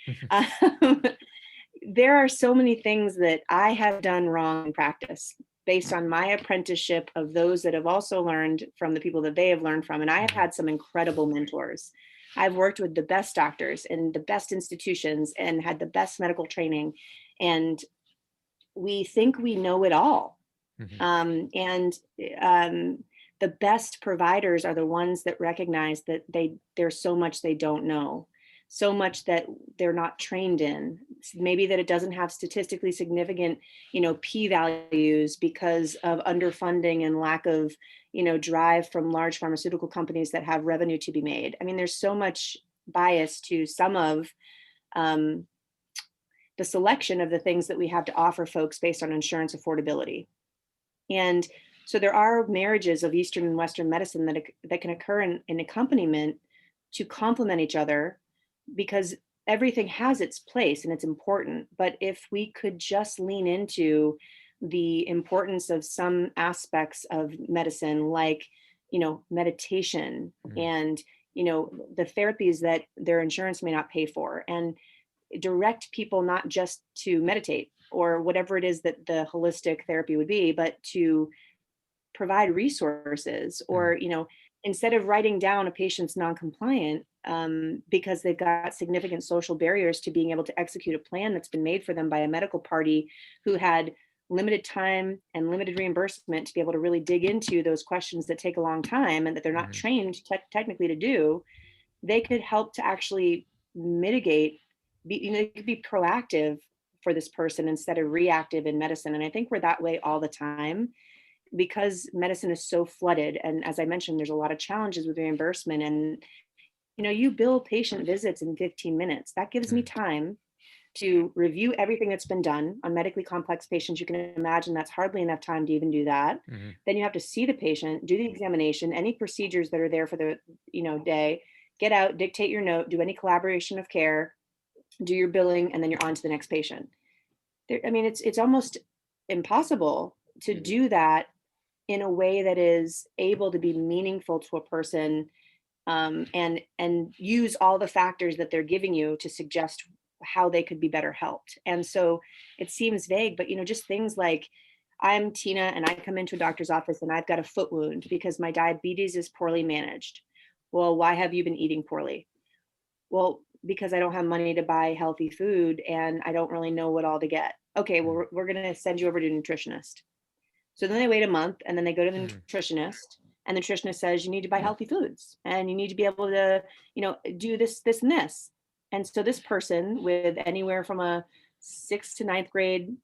There are so many things that I have done wrong in practice based on my apprenticeship of those that have also learned from the people that they have learned from. And I have had some incredible mentors. I've worked with the best doctors in the best institutions and had the best medical training. And we think we know it all. The best providers are the ones that recognize that there's so much they don't know, so much that they're not trained in. Maybe that it doesn't have statistically significant, p-values because of underfunding and lack of, drive from large pharmaceutical companies that have revenue to be made. I mean, there's so much bias to some of the selection of the things that we have to offer folks based on insurance affordability. And so there are marriages of Eastern and Western medicine that can occur in accompaniment to complement each other, because everything has its place and it's important. But if we could just lean into the importance of some aspects of medicine, like, meditation and, the therapies that their insurance may not pay for, and direct people not just to meditate or whatever it is that the holistic therapy would be, but to provide resources, or, instead of writing down a patient's non-compliant because they've got significant social barriers to being able to execute a plan that's been made for them by a medical party who had limited time and limited reimbursement to be able to really dig into those questions that take a long time and that they're not trained technically to do, they could help to actually mitigate, they could be proactive for this person instead of reactive in medicine. And I think we're that way all the time, because medicine is so flooded. And as I mentioned, there's a lot of challenges with reimbursement. And, you bill patient visits in 15 minutes. That gives me time to review everything that's been done on medically complex patients. You can imagine that's hardly enough time to even do that. Then you have to see the patient, do the examination, any procedures that are there for the, day, get out, dictate your note, do any collaboration of care, do your billing, and then you're on to the next patient. It's almost impossible to do that in a way that is able to be meaningful to a person, and use all the factors that they're giving you to suggest how they could be better helped. And so it seems vague, but just things like, I'm Tina and I come into a doctor's office and I've got a foot wound because my diabetes is poorly managed. Well, why have you been eating poorly? Well, because I don't have money to buy healthy food and I don't really know what all to get. Okay, well, we're going to send you over to a nutritionist. So then they wait a month and then they go to the nutritionist, and the nutritionist says, you need to buy healthy foods and you need to be able to, do this, this, and this. And so this person with anywhere from a 6th to 9th grade,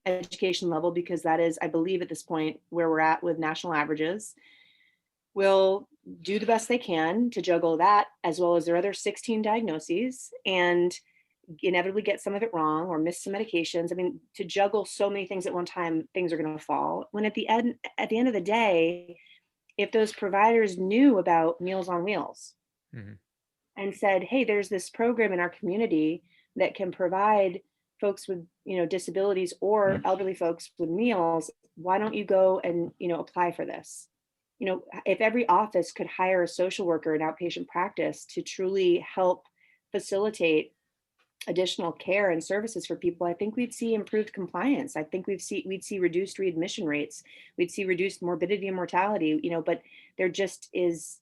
education level, because that is, I believe at this point where we're at with national averages, will do the best they can to juggle that as well as their other 16 diagnoses, and inevitably get some of it wrong or miss some medications. To juggle so many things at one time, things are going to fall. When at the end of the day, if those providers knew about Meals on Wheels and said, hey, there's this program in our community that can provide folks with, disabilities or elderly folks with meals, why don't you go and, apply for this? If every office could hire a social worker in outpatient practice to truly help facilitate additional care and services for people, I think we'd see improved compliance. I think we'd see reduced readmission rates. We'd see reduced morbidity and mortality, but there just is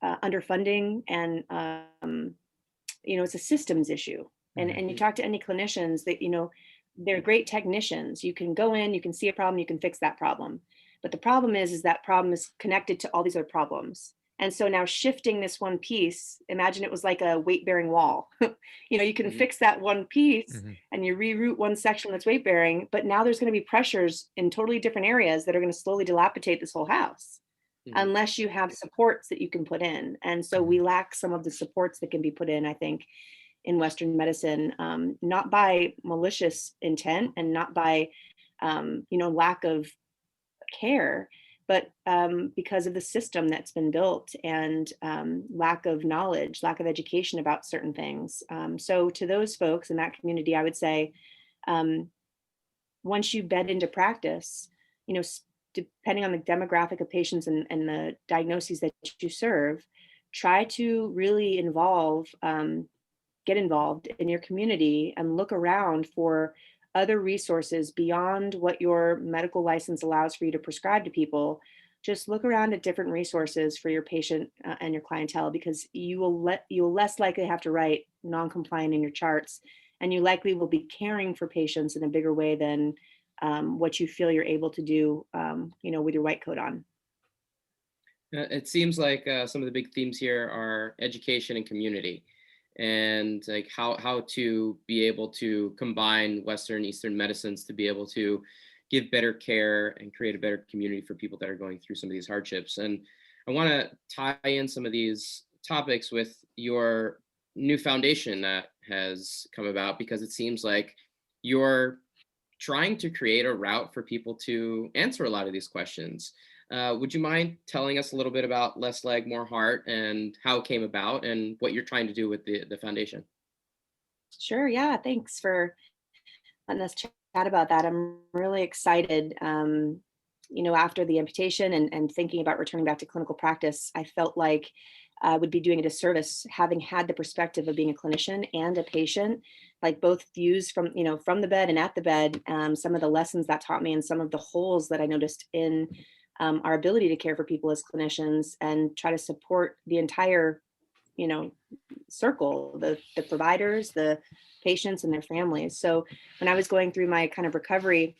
underfunding and, it's a systems issue. And you talk to any clinicians that, they're great technicians. You can go in, you can see a problem, you can fix that problem. But the problem is that problem is connected to all these other problems. And so now shifting this one piece, imagine it was like a weight bearing wall. You can fix that one piece and you reroute one section that's weight bearing, but now there's going to be pressures in totally different areas that are going to slowly dilapidate this whole house unless you have supports that you can put in. And so we lack some of the supports that can be put in, I think, in Western medicine, not by malicious intent and not by, lack of care, but because of the system that's been built and lack of knowledge, lack of education about certain things. So to those folks in that community, I would say, once you bed into practice, depending on the demographic of patients and the diagnoses that you serve, try to really get involved in your community and look around for other resources beyond what your medical license allows for you to prescribe to people. Just look around at different resources for your patient and your clientele, because you'll less likely have to write non-compliant in your charts, and you likely will be caring for patients in a bigger way than what you feel you're able to do, with your white coat on. It seems like some of the big themes here are education and community, and like how to be able to combine Western, Eastern medicines to be able to give better care and create a better community for people that are going through some of these hardships. And I want to tie in some of these topics with your new foundation that has come about, because it seems like you're trying to create a route for people to answer a lot of these questions. Would you mind telling us a little bit about Less Leg, More Heart and how it came about and what you're trying to do with the foundation? Sure. Yeah. Thanks for letting us chat about that. I'm really excited. After the amputation and thinking about returning back to clinical practice, I felt like I would be doing a disservice having had the perspective of being a clinician and a patient, like both views from the bed and at the bed, some of the lessons that taught me and some of the holes that I noticed in our ability to care for people as clinicians and try to support the entire, circle, the providers, the patients and their families. So when I was going through my kind of recovery,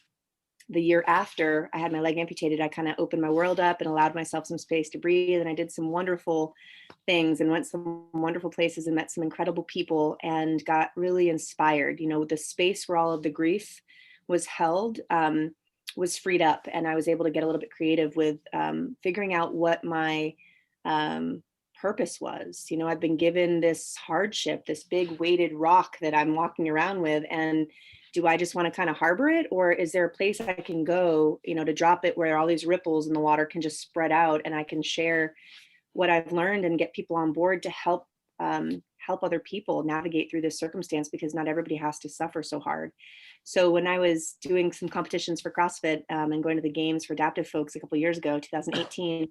the year after I had my leg amputated, I kind of opened my world up and allowed myself some space to breathe. And I did some wonderful things and went some wonderful places and met some incredible people and got really inspired. The space where all of the grief was held was freed up. And I was able to get a little bit creative with figuring out what my purpose was. I've been given this hardship, this big weighted rock that I'm walking around with, and do I just want to kind of harbor it, or is there a place I can go, to drop it where all these ripples in the water can just spread out and I can share what I've learned and get people on board to help other people navigate through this circumstance, because not everybody has to suffer so hard. So when I was doing some competitions for CrossFit and going to the games for adaptive folks a couple of years ago, 2018,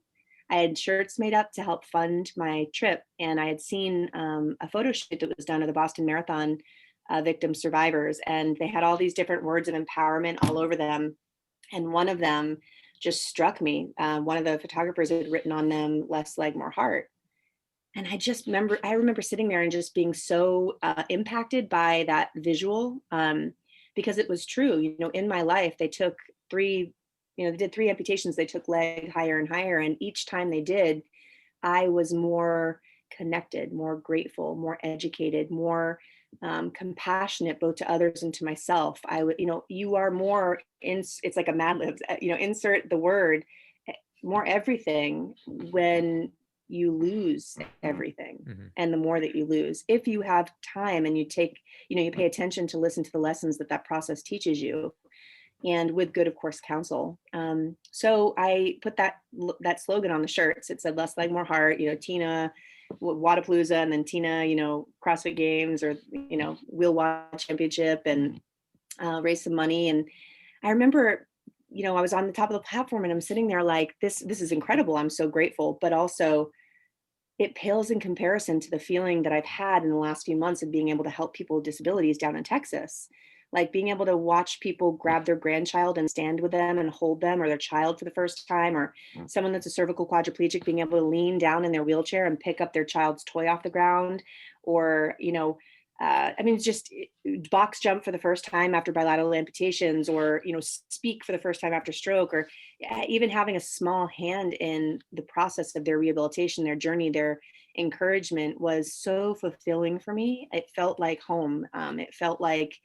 I had shirts made up to help fund my trip. And I had seen a photo shoot that was done of the Boston Marathon victim survivors. And they had all these different words of empowerment all over them. And one of them just struck me. One of the photographers had written on them, "Less leg, more heart." And I remember sitting there and just being so impacted by that visual, because it was true. In my life, they took they did 3 amputations. They took leg higher and higher. And each time they did, I was more connected, more grateful, more educated, more compassionate, both to others and to myself. I would, you are more it's like a Mad Libs, insert the word, more everything when you lose everything. And the more that you lose, if you have time and you take, you pay attention to listen to the lessons that process teaches you, and with good, of course, counsel. So I put that slogan on the shirts. It said "Less Leg, More Heart," Tina Wadapalooza, and then Tina, CrossFit Games, or, Wheel Watch Championship, and raise some money. And I remember, I was on the top of the platform and I'm sitting there like, this is incredible. I'm so grateful, but also it pales in comparison to the feeling that I've had in the last few months of being able to help people with disabilities down in Texas. like being able to watch people grab their grandchild and stand with them and hold them, or their child for the first time, or someone that's a cervical quadriplegic being able to lean down in their wheelchair and pick up their child's toy off the ground, or, I mean, just box jump for the first time after bilateral amputations, or, speak for the first time after stroke, or even having a small hand in the process of their rehabilitation, their journey, their encouragement was so fulfilling for me. It felt like home. It felt like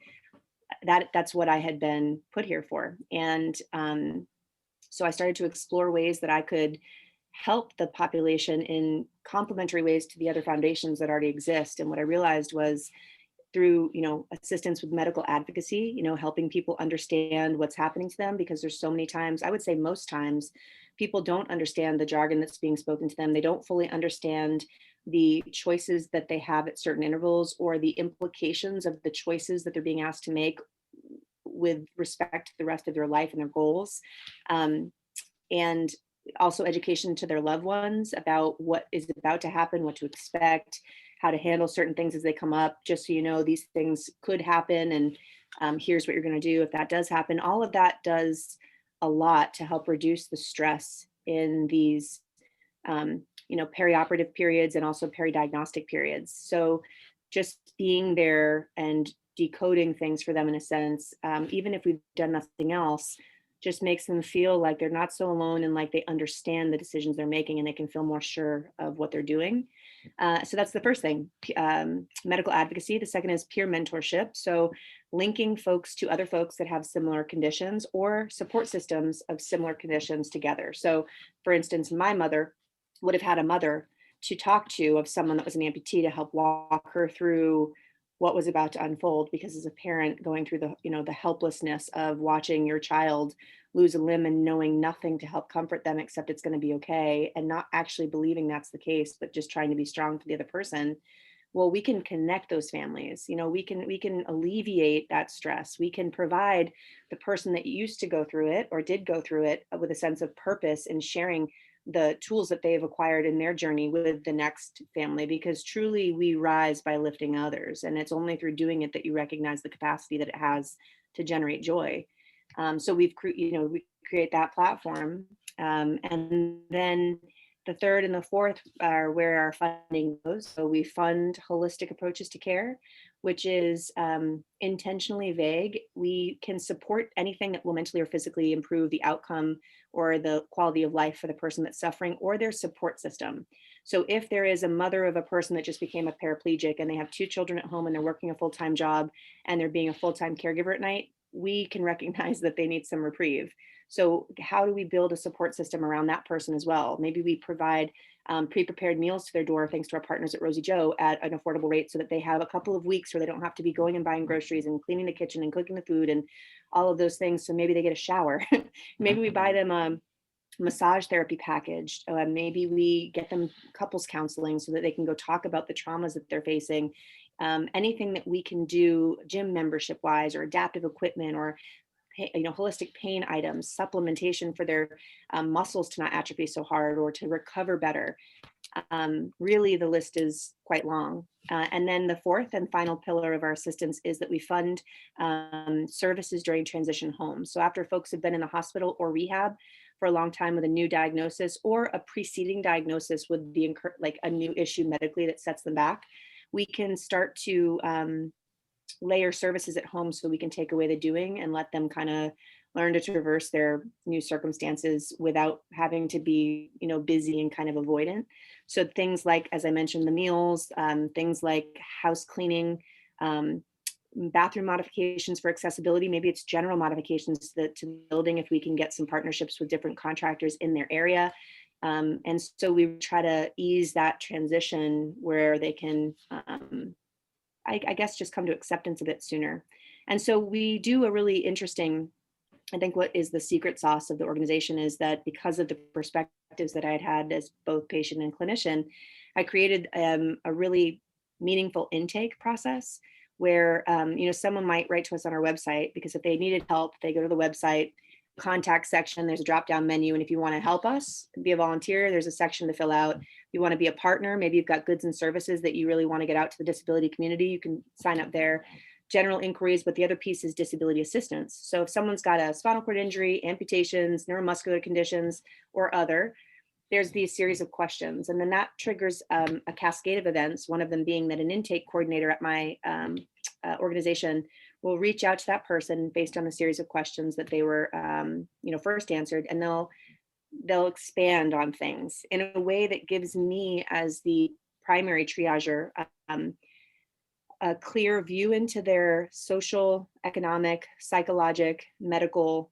that's what I had been put here for. And so I started to explore ways that I could help the population in complementary ways to the other foundations that already exist. And what I realized was through, assistance with medical advocacy, helping people understand what's happening to them, because there's so many times, I would say most times, people don't understand the jargon that's being spoken to them. They don't fully understand the choices that they have at certain intervals, or the implications of the choices that they're being asked to make with respect to the rest of their life and their goals. And also education to their loved ones about what is about to happen, what to expect, how to handle certain things as they come up, just so these things could happen, and here's what you're going to do if that does happen. All of that does a lot to help reduce the stress in these perioperative periods and also peridiagnostic periods. So just being there and decoding things for them, in a sense, even if we've done nothing else, just makes them feel like they're not so alone, and like they understand the decisions they're making, and they can feel more sure of what they're doing. So that's the first thing, medical advocacy. The second is peer mentorship. So linking folks to other folks that have similar conditions, or support systems of similar conditions together. So for instance, my mother would have had a mother to talk to of someone that was an amputee, to help walk her through what was about to unfold, because as a parent going through the helplessness of watching your child lose a limb and knowing nothing to help comfort them except it's going to be okay, and not actually believing that's the case, but just trying to be strong for the other person. Well, we can connect those families. We can alleviate that stress. We can provide the person that used to go through it, or did go through it, with a sense of purpose and sharing the tools that they've acquired in their journey with the next family, because truly we rise by lifting others. And it's only through doing it that you recognize the capacity that it has to generate joy. So we create that platform. And then the third and the fourth are where our funding goes. So we fund holistic approaches to care, which is intentionally vague. We can support anything that will mentally or physically improve the outcome or the quality of life for the person that's suffering, or their support system. So if there is a mother of a person that just became a paraplegic, and they have 2 children at home, and they're working a full-time job, and they're being a full-time caregiver at night, we can recognize that they need some reprieve. So how do we build a support system around that person as well? Maybe we provide pre-prepared meals to their door, thanks to our partners at Rosie Joe, at an affordable rate, so that they have a couple of weeks where they don't have to be going and buying groceries and cleaning the kitchen and cooking the food and all of those things. So maybe they get a shower. Maybe we buy them a massage therapy package. Maybe we get them couples counseling so that they can go talk about the traumas that they're facing. Anything that we can do gym membership wise, or adaptive equipment, or holistic pain items, supplementation for their muscles to not atrophy so hard, or to recover better. Really, the list is quite long. And then the fourth and final pillar of our assistance is that we fund services during transition home. So after folks have been in the hospital or rehab for a long time with a new diagnosis, or a preceding diagnosis with a new issue medically that sets them back, we can start to layer services at home, so we can take away the doing and let them kind of learn to traverse their new circumstances without having to be, busy and kind of avoidant. So things like, as I mentioned, the meals, things like house cleaning, bathroom modifications for accessibility. Maybe it's general modifications to the building, if we can get some partnerships with different contractors in their area. And so we try to ease that transition where they can, I guess, just come to acceptance a bit sooner. And so we do a really interesting, I think what is the secret sauce of the organization is that, because of the perspectives that I had as both patient and clinician, I created a really meaningful intake process where, someone might write to us on our website, because if they needed help, they go to the website, contact section, there's a drop-down menu. And if you want to help us, be a volunteer, there's a section to fill out. If you want to be a partner, maybe you've got goods and services that you really want to get out to the disability community, you can sign up there general inquiries, but the other piece is disability assistance. So if someone's got a spinal cord injury, amputations, neuromuscular conditions, or other, there's these series of questions. And then that triggers a cascade of events, one of them being that an intake coordinator at my organization will reach out to that person based on the series of questions that they were first answered, and they'll expand on things in a way that gives me, as the primary triager, a clear view into their social, economic, psychologic, medical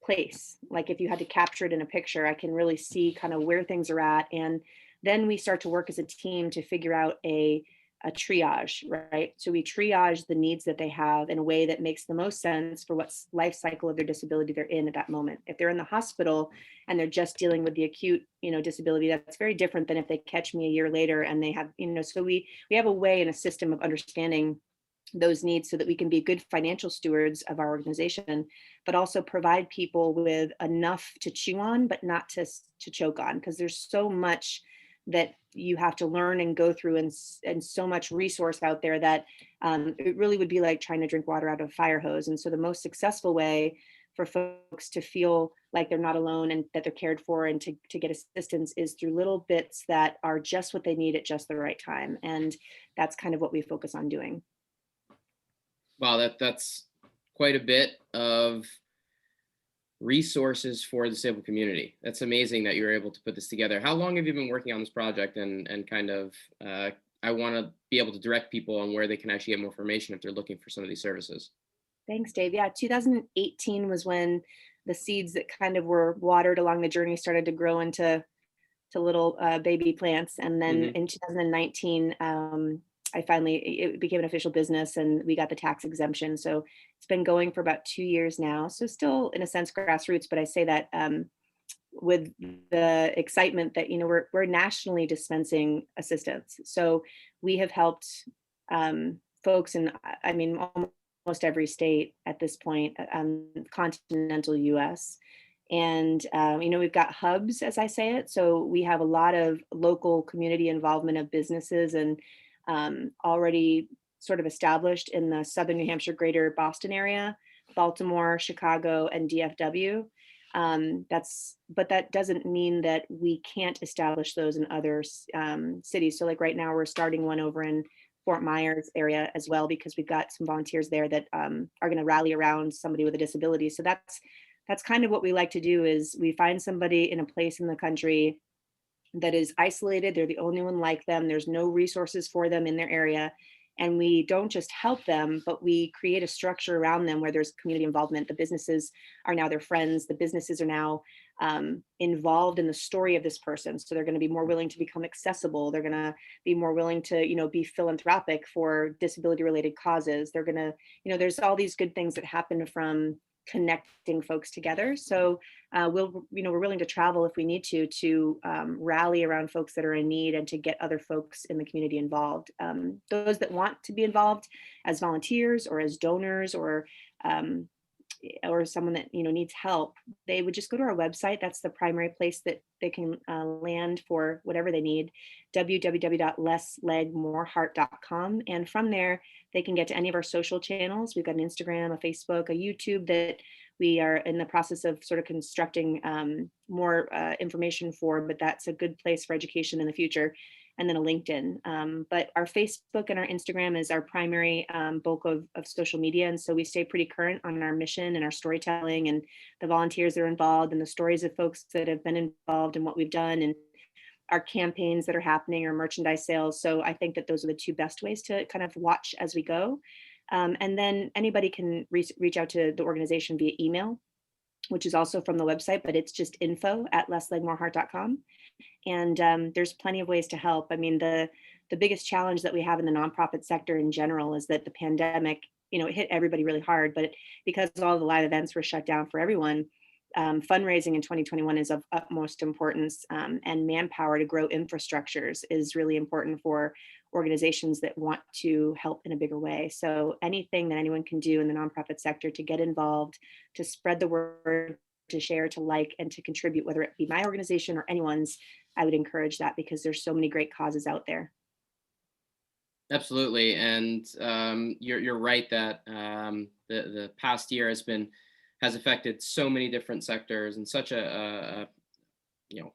place. Like if you had to capture it in a picture, I can really see kind of where things are at. And then we start to work as a team to figure out a triage, right? So we triage the needs that they have in a way that makes the most sense for what life cycle of their disability they're in at that moment. If they're in the hospital and they're just dealing with the acute, disability, that's very different than if they catch me a year later and they have, so we have a way and a system of understanding those needs so that we can be good financial stewards of our organization, but also provide people with enough to chew on, but not to choke on, because there's so much that you have to learn and go through, and so much resource out there that it really would be like trying to drink water out of a fire hose. And so the most successful way for folks to feel like they're not alone and that they're cared for and to get assistance is through little bits that are just what they need at just the right time. And that's kind of what we focus on doing. Wow, that's quite a bit of resources for the disabled community. That's amazing that you're able to put this together. How long have you been working on this project, and kind of I want to be able to direct people on where they can actually get more information if they're looking for some of these services? Thanks, Dave. Yeah, 2018 was when the seeds that kind of were watered along the journey started to grow into little baby plants. And then in 2019, it became an official business and we got the tax exemption. So it's been going for about 2 years now. So still in a sense grassroots, but I say that with the excitement that, we're nationally dispensing assistance. So we have helped folks in, almost every state at this point, continental US. And, we've got hubs, as I say it. So we have a lot of local community involvement of businesses and already sort of established in the Southern New Hampshire, greater Boston area, Baltimore, Chicago, and DFW. But that doesn't mean that we can't establish those in other cities. So like right now we're starting one over in Fort Myers area as well, because we've got some volunteers there that are going to rally around somebody with a disability. So that's kind of what we like to do, is we find somebody in a place in the country that is isolated. They're the only one like them. There's no resources for them in their area. And we don't just help them, but we create a structure around them where there's community involvement. The businesses are now their friends. The businesses are now involved in the story of this person. So they're going to be more willing to become accessible. They're going to be more willing to, be philanthropic for disability related causes. They're going to, there's all these good things that happen from connecting folks together. So we're willing to travel if we need to rally around folks that are in need and to get other folks in the community involved. Those that want to be involved as volunteers or as donors or someone that needs help, they would just go to our website. That's the primary place that they can land for whatever they need, www.lesslegmoreheart.com. And from there, they can get to any of our social channels. We've got an Instagram, a Facebook, a YouTube that we are in the process of sort of constructing more information for, but that's a good place for education in the future. And then a LinkedIn. But our Facebook and our Instagram is our primary bulk of social media. And so we stay pretty current on our mission and our storytelling and the volunteers that are involved and the stories of folks that have been involved in what we've done and our campaigns that are happening or merchandise sales. So I think that those are the two best ways to kind of watch as we go. And then anybody can reach out to the organization via email, which is also from the website, but it's just info@lesslegmoreheart.com. And there's plenty of ways to help. I mean, the biggest challenge that we have in the nonprofit sector in general is that the pandemic, it hit everybody really hard, but because all the live events were shut down for everyone, fundraising in 2021 is of utmost importance, and manpower to grow infrastructures is really important for organizations that want to help in a bigger way. So anything that anyone can do in the nonprofit sector to get involved, to spread the word, to share, to like, and to contribute, whether it be my organization or anyone's, I would encourage that because there's so many great causes out there. Absolutely. And you're right that the past year has affected so many different sectors and such a you know,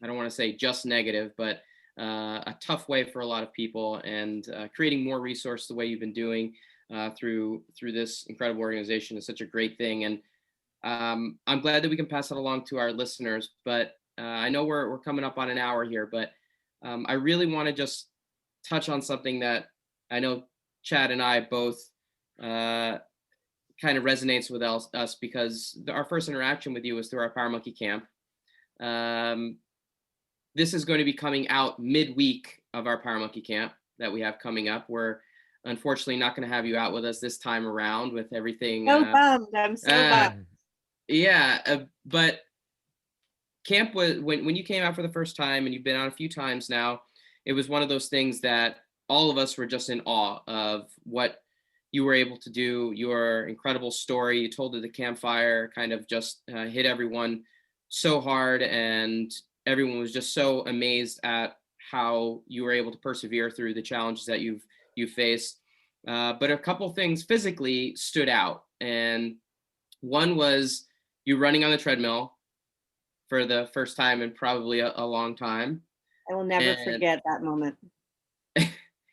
I don't want to say just negative, but a tough way for a lot of people. And creating more resource the way you've been doing through this incredible organization is such a great thing. And I'm glad that we can pass that along to our listeners. But I know we're coming up on an hour here, but I really want to just touch on something that I know Chad and I both kind of resonates with us because our first interaction with you was through our Power Monkey camp. This is going to be coming out midweek of our Power Monkey camp that we have coming up. We're unfortunately not going to have you out with us this time around with everything. So bummed. I'm so bummed. Yeah, but camp was when you came out for the first time, and you've been out a few times now. It was one of those things that all of us were just in awe of what you were able to do. Your incredible story you told at the campfire kind of just hit everyone so hard, and everyone was just so amazed at how you were able to persevere through the challenges that you've faced. But a couple things physically stood out, and one was you running on the treadmill for the first time in probably a long time. I will never forget that moment.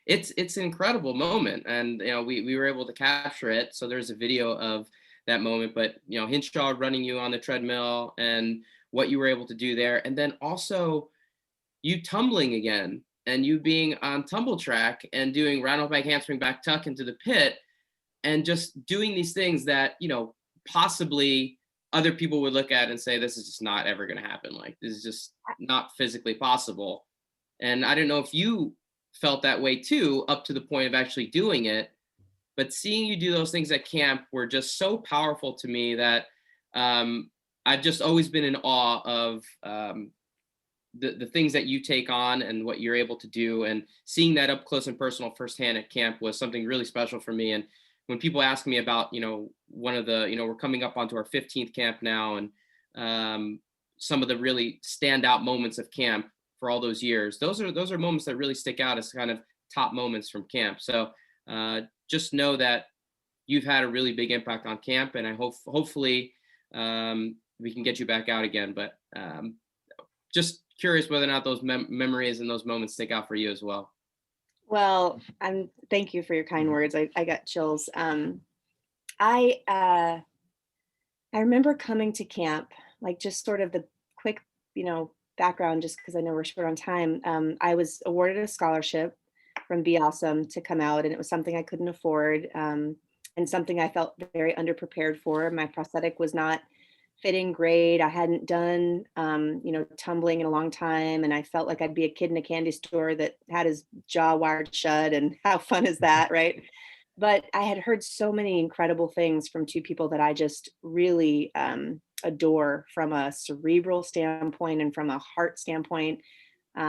It's an incredible moment, and we were able to capture it. So there's a video of that moment, but Hinshaw running you on the treadmill and what you were able to do there, and then also you tumbling again and you being on tumble track and doing round back handspring back tuck into the pit and just doing these things that possibly other people would look at and say, this is just not ever going to happen. Like, this is just not physically possible. And I don't know if you felt that way too, up to the point of actually doing it, but seeing you do those things at camp were just so powerful to me that I've just always been in awe of the things that you take on and what you're able to do. And seeing that up close and personal firsthand at camp was something really special for me. And when people ask me about, one of the, we're coming up onto our 15th camp now, and some of the really standout moments of camp for all those years, those are moments that really stick out as kind of top moments from camp. So just know that you've had a really big impact on camp, and I hopefully we can get you back out again. But just curious whether or not those memories and those moments stick out for you as well. Well, thank you for your kind words. I got chills. I remember coming to camp, like just sort of the quick, background, just because I know we're short on time. I was awarded a scholarship from Be Awesome to come out, and it was something I couldn't afford, and something I felt very underprepared for. My prosthetic was not fitting great. I hadn't done, tumbling in a long time. And I felt like I'd be a kid in a candy store that had his jaw wired shut. And how fun is that, right? But I had heard so many incredible things from two people that I just really adore from a cerebral standpoint and from a heart standpoint,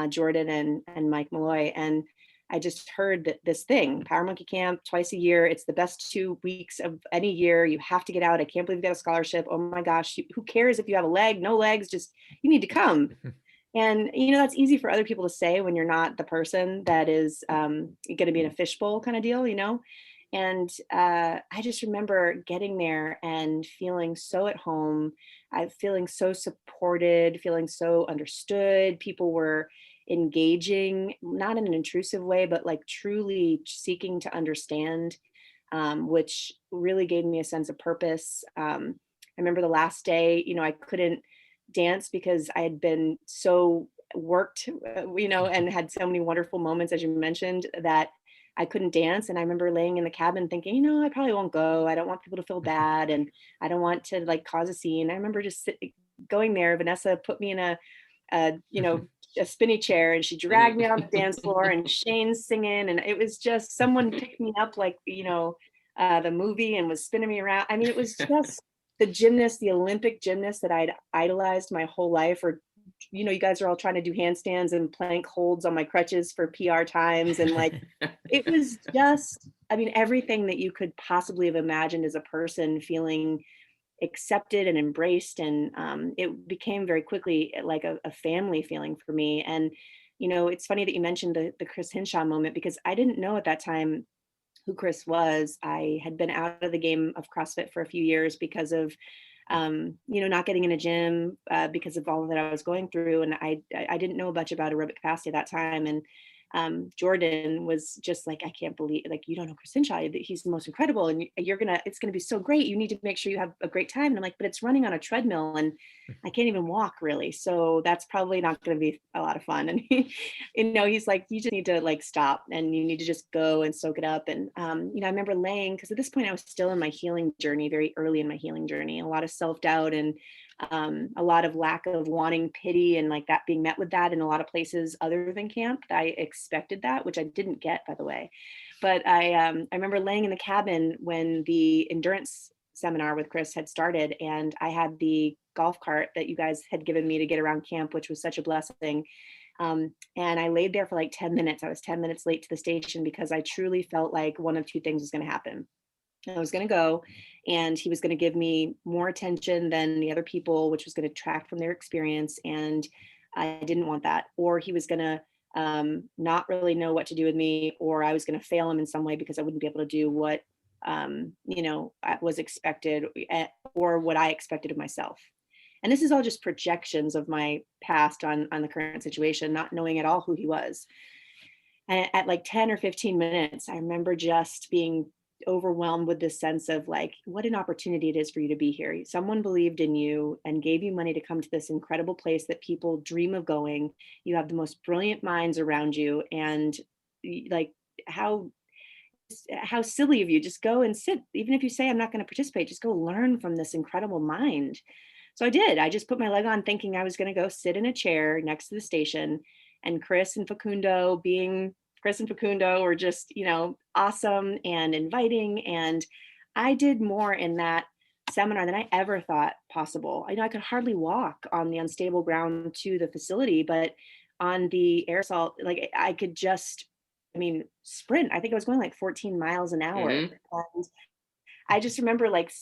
Jordan and Mike Malloy. And I just heard that this thing, Power Monkey Camp, twice a year. It's the best 2 weeks of any year. You have to get out. I can't believe you got a scholarship. Oh my gosh, who cares if you have a leg, no legs, just you need to come. And, that's easy for other people to say when you're not the person that is going to be in a fishbowl kind of deal, And I just remember getting there and feeling so at home. Feeling so supported, feeling so understood. People were engaging, not in an intrusive way, but like truly seeking to understand, which really gave me a sense of purpose. I remember the last day, I couldn't dance because I had been so worked, and had so many wonderful moments, as you mentioned, that I couldn't dance. And I remember laying in the cabin thinking, I probably won't go. I don't want people to feel bad. And I don't want to cause a scene. I remember just going there. Vanessa put me in a spinny chair, and she dragged me out on the dance floor, and Shane's singing. And it was just, someone picked me up the movie and was spinning me around. I mean, it was just the Olympic gymnast that I'd idolized my whole life. Or, you guys are all trying to do handstands and plank holds on my crutches for PR times. And it was just, everything that you could possibly have imagined as a person feeling accepted and embraced. And it became very quickly like a family feeling for me. And, it's funny that you mentioned the Chris Hinshaw moment, because I didn't know at that time who Chris was. I had been out of the game of CrossFit for a few years because of, not getting in a gym because of all that I was going through. And I didn't know much about aerobic capacity at that time. And Jordan was just like, I can't believe, like, you don't know Chris Hinshaw, he's the most incredible, and it's gonna be so great. You need to make sure you have a great time. And I'm like, but it's running on a treadmill and I can't even walk really. So that's probably not going to be a lot of fun. And he's like, you just need to like stop and you need to just go and soak it up. And, I remember because at this point I was still in my healing journey, very early in my healing journey, a lot of self-doubt and a lot of lack of wanting pity and like that being met with that in a lot of places other than camp. I expected that, which I didn't get, by the way. But I remember laying in the cabin when the endurance seminar with Chris had started, and I had the golf cart that you guys had given me to get around camp, which was such a blessing. And I laid there for like 10 minutes. I was 10 minutes late to the station because I truly felt like one of two things was going to happen. I was going to go and he was going to give me more attention than the other people, which was going to detract from their experience. And I didn't want that. Or he was going to not really know what to do with me, or I was going to fail him in some way because I wouldn't be able to do what, was expected or what I expected of myself. And this is all just projections of my past on the current situation, not knowing at all who he was. And at like 10 or 15 minutes, I remember just being overwhelmed with this sense of like, what an opportunity it is for you to be here. Someone believed in you and gave you money to come to this incredible place that people dream of going. You have the most brilliant minds around you. And like, how silly of you, just go and sit. Even if you say, I'm not going to participate, just go learn from this incredible mind. So I did. I just put my leg on thinking I was going to go sit in a chair next to the station, and Chris and Facundo were just, awesome and inviting. And I did more in that seminar than I ever thought possible. I could hardly walk on the unstable ground to the facility, but on the air assault, like I could just, sprint. I think I was going like 14 miles an hour. Mm-hmm. And I just remember like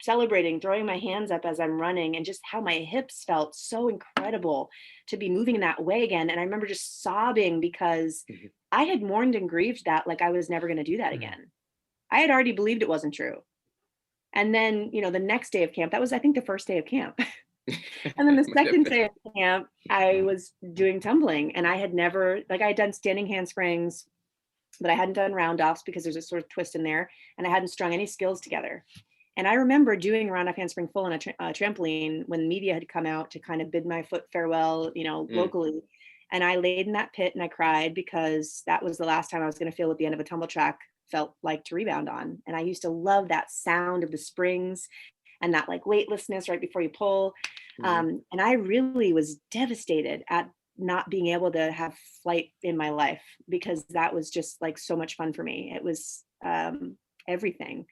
celebrating, throwing my hands up as I'm running, and just how my hips felt so incredible to be moving in that way again. And I remember just sobbing because mm-hmm. I had mourned and grieved that like I was never going to do that mm-hmm. again. I had already believed it wasn't true. And then, the next day of camp, that was, I think, the first day of camp. And then the second day of camp, I was doing tumbling, and I had never, like I had done standing handsprings, but I hadn't done round offs because there's a sort of twist in there, and I hadn't strung any skills together. And I remember doing a round off handspring full on a trampoline when the media had come out to kind of bid my foot farewell, locally. And I laid in that pit and I cried because that was the last time I was going to feel what the end of a tumble track felt like to rebound on. And I used to love that sound of the springs and that like weightlessness right before you pull. Mm-hmm. And I really was devastated at not being able to have flight in my life, because that was just like so much fun for me. It was everything.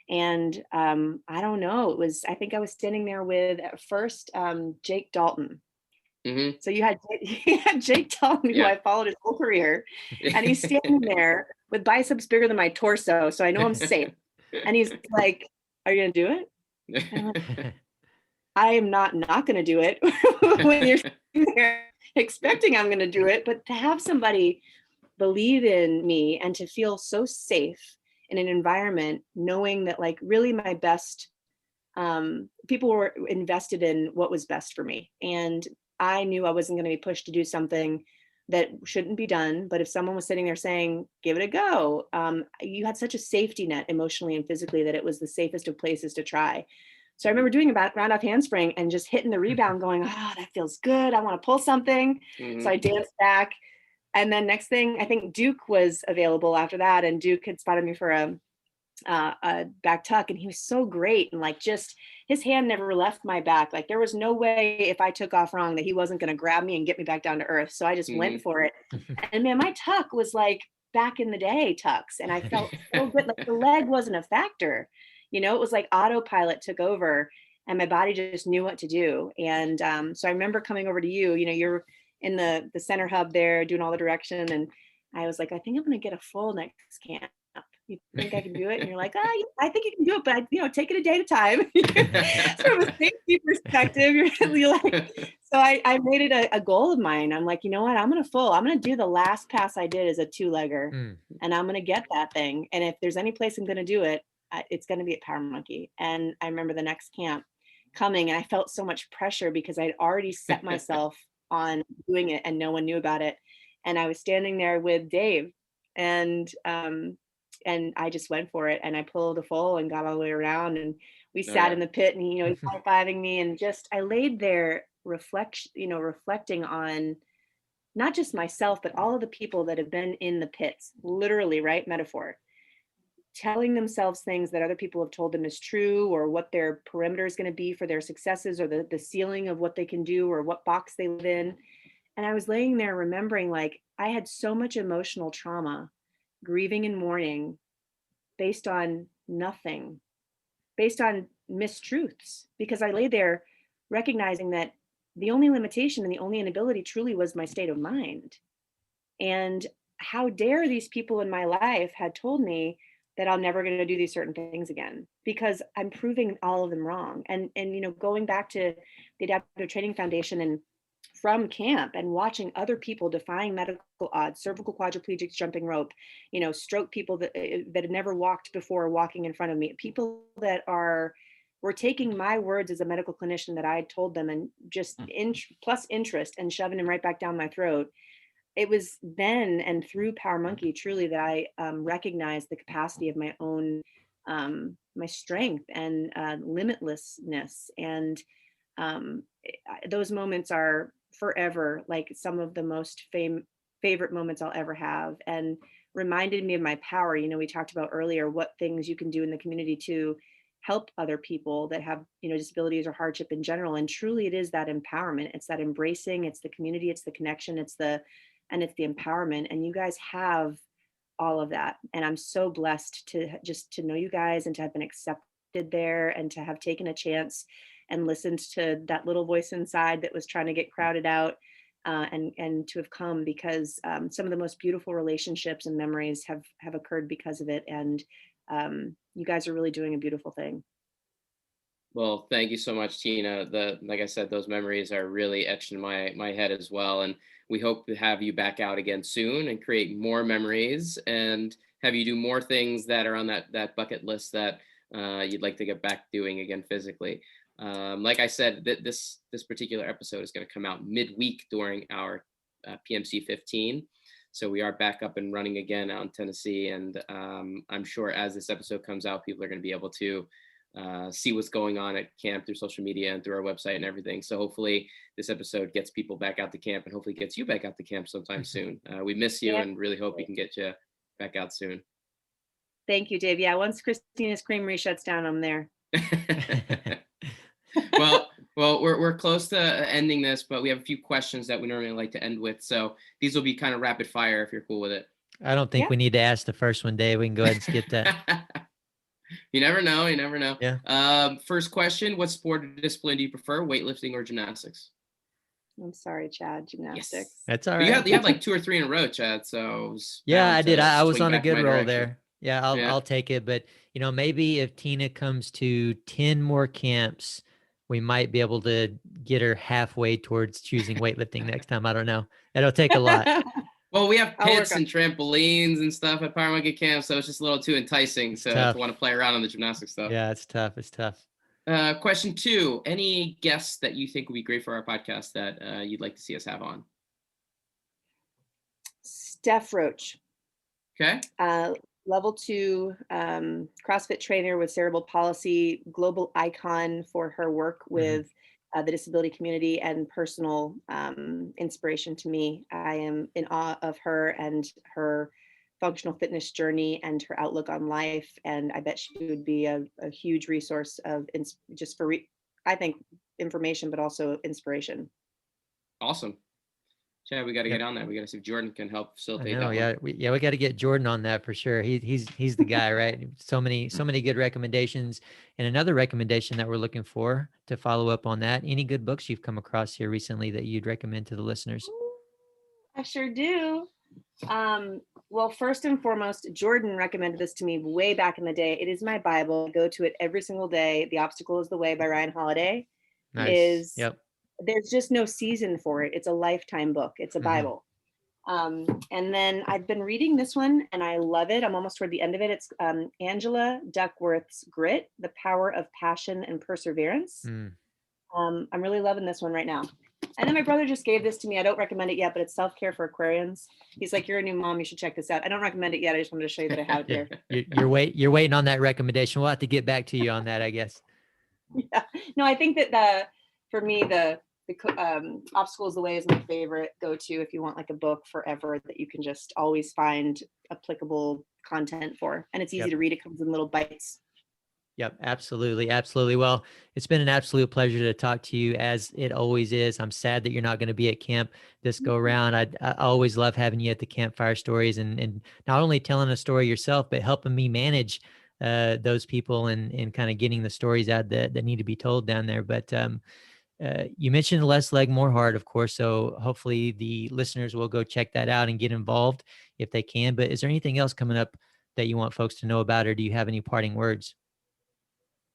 And I don't know, I think I was standing there with at first Jake Dalton. Mm-hmm. So you had Jake Dalton, who I followed his whole career, and he's standing there with biceps bigger than my torso, so I know I'm safe. And he's like, "Are you gonna do it?" And I'm like, I am not going to do it when you're sitting there expecting I'm going to do it. But to have somebody believe in me and to feel so safe in an environment, knowing that like really my best people were invested in what was best for me. And I knew I wasn't going to be pushed to do something that shouldn't be done. But if someone was sitting there saying, give it a go, you had such a safety net emotionally and physically that it was the safest of places to try. So I remember doing a round off handspring and just hitting the rebound going, oh, that feels good. I want to pull something. Mm-hmm. So I danced back. And then next thing, I think Duke was available after that. And Duke had spotted me for a back tuck. And he was so great. And like, just his hand never left my back. Like there was no way if I took off wrong that he wasn't going to grab me and get me back down to earth. So I just went for it. And man, my tuck was like back in the day tucks. And I felt so good. Like the leg wasn't a factor. It was like autopilot took over and my body just knew what to do. And so I remember coming over to you, you're in the center hub there doing all the direction. And I was like, I think I'm going to get a full next camp. You think I can do it? And you're like, I think you can do it, but take it a day at a time. From a safety perspective, you're like, So I made it a goal of mine. I'm like, you know what? I'm going to do the last pass I did as a 2-legger and I'm going to get that thing. And if there's any place I'm going to do it, it's going to be at Power Monkey. And I remember the next camp coming and I felt so much pressure because I'd already set myself on doing it and no one knew about it. And I was standing there with Dave and I just went for it and I pulled a full and got all the way around and we sat in the pit and, he's high-fiving me and just, I laid there reflecting on not just myself, but all of the people that have been in the pits, literally, right? Metaphor, telling themselves things that other people have told them is true or what their perimeter is going to be for their successes or the ceiling of what they can do or what box they live in. And I was laying there remembering like I had so much emotional trauma, grieving and mourning based on nothing, based on mistruths, because I lay there recognizing that the only limitation and the only inability truly was my state of mind. And how dare these people in my life had told me that I'm never going to do these certain things again, because I'm proving all of them wrong. And going back to the Adaptive Training Foundation and from camp and watching other people defying medical odds, cervical quadriplegics jumping rope, stroke people that had never walked before walking in front of me, people that were taking my words as a medical clinician that I told them and just plus interest and shoving them right back down my throat. It was then and through Power Monkey truly that I recognized the capacity of my own, my strength and limitlessness. And those moments are forever like some of the most favorite moments I'll ever have, and reminded me of my power. We talked about earlier what things you can do in the community to help other people that have disabilities or hardship in general, and truly it is that empowerment. It's that embracing, it's the community, it's the connection, it's the empowerment. And you guys have all of that, and I'm so blessed to know you guys and to have been accepted there and to have taken a chance and listened to that little voice inside that was trying to get crowded out, and to have come, because some of the most beautiful relationships and memories have occurred because of it. And you guys are really doing a beautiful thing. Well, thank you so much, Tina. Like I said, those memories are really etched in my head as well. And we hope to have you back out again soon and create more memories and have you do more things that are on that bucket list that you'd like to get back doing again physically. Like I said, this particular episode is going to come out midweek during our PMC 15. So we are back up and running again out in Tennessee. And I'm sure as this episode comes out, people are going to be able to see what's going on at camp through social media and through our website and everything. So hopefully this episode gets people back out to camp and hopefully gets you back out to camp sometime soon. We miss you and really hope we can get you back out soon. Thank you, Dave. Yeah, once Christina's Creamery shuts down, I'm there. Well, we're close to ending this, but we have a few questions that we normally like to end with. So these will be kind of rapid fire if you're cool with it. I don't think we need to ask the first one, Dave. We can go ahead and skip that. You never know. Yeah. First question, what sport or discipline do you prefer, weightlifting or gymnastics? I'm sorry, Chad, gymnastics. Yes. That's all right. You had like 2 or 3 in a row, Chad. So yeah, I did. I was on a good roll there. Yeah, I'll take it. But, maybe if Tina comes to 10 more camps, we might be able to get her halfway towards choosing weightlifting next time. I don't know. It'll take a lot. Well, we have pits and trampolines and stuff at Power Monkey Camp, so it's just a little too enticing to want to play around on the gymnastics stuff. Yeah, it's tough. Question 2, any guests that you think would be great for our podcast that you'd like to see us have on? Steph Roach. Okay. Level 2 CrossFit trainer with cerebral palsy, global icon for her work with the disability community and personal inspiration to me. I am in awe of her and her functional fitness journey and her outlook on life. And I bet she would be a huge resource of just for, I think, information, but also inspiration. Awesome. Chad, we got to get on that. We got to see if Jordan can help facilitate that. Yeah, we got to get Jordan on that for sure. He's the guy, right? So many good recommendations. And another recommendation that we're looking for to follow up on that. Any good books you've come across here recently that you'd recommend to the listeners? I sure do. Well, first and foremost, Jordan recommended this to me way back in the day. It is my Bible. I go to it every single day. The Obstacle is the Way by Ryan Holiday. Nice. there's just no season for it. It's a lifetime book. It's a Bible. And then I've been reading this one and I love it. I'm almost toward the end of it. It's Angela Duckworth's Grit, The Power of Passion and Perseverance. I'm really loving this one right now. And then my brother just gave this to me. I don't recommend it yet, but it's Self-Care for Aquarians. He's like, you're a new mom. You should check this out. I don't recommend it yet. I just wanted to show you that I have it here. You're waiting on that recommendation. We'll have to get back to you on that, I guess. Yeah. No, I think that for me, the Obstacle is the Way is my favorite go-to if you want like a book forever that you can just always find applicable content for. And it's easy to read. It comes in little bites. Yep, absolutely. Absolutely. Well, it's been an absolute pleasure to talk to you, as it always is. I'm sad that you're not going to be at camp this go around. I always love having you at the campfire stories, and not only telling a story yourself, but helping me manage those people and kind of getting the stories out that need to be told down there. But you mentioned Less Leg, More Heart, of course. So hopefully the listeners will go check that out and get involved if they can. But is there anything else coming up that you want folks to know about, or do you have any parting words?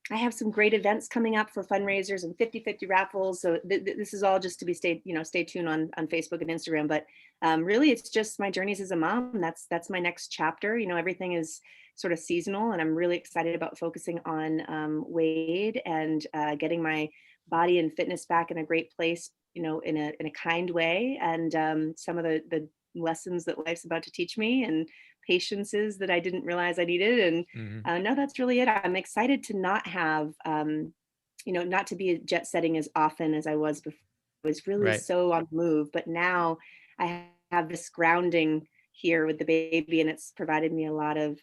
I have some great events coming up for fundraisers and 50-50 raffles. So this is all just to be stay tuned on Facebook and Instagram. But really, it's just my journeys as a mom. That's my next chapter. Everything is sort of seasonal, and I'm really excited about focusing on Wade and getting my body and fitness back in a great place, in a kind way. And some of the lessons that life's about to teach me, and patiences that I didn't realize I needed. And no, that's really it. I'm excited to not have, not to be jet setting as often as I was before. I was really so on the move, but now I have this grounding here with the baby, and it's provided me a lot of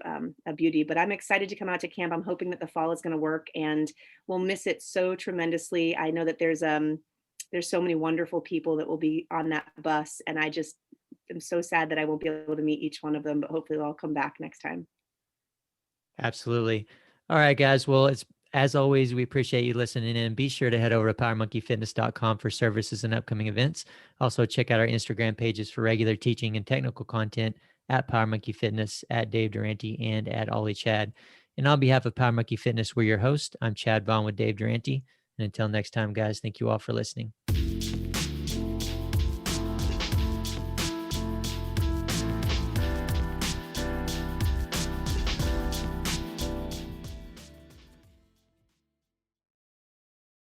beauty. But I'm excited to come out to camp. I'm hoping that the fall is going to work, and we'll miss it so tremendously. I know that there's so many wonderful people that will be on that bus, and I'm so sad that I won't be able to meet each one of them, but hopefully they'll all come back next time. Absolutely. All right, guys. Well, as always, we appreciate you listening in. Be sure to head over to powermonkeyfitness.com for services and upcoming events. Also, check out our Instagram pages for regular teaching and technical content at Power Monkey Fitness, at Dave Durante, and at Ollie Chad. And on behalf of Power Monkey Fitness, we're your host. I'm Chad Vaughn with Dave Durante. And until next time, guys, thank you all for listening.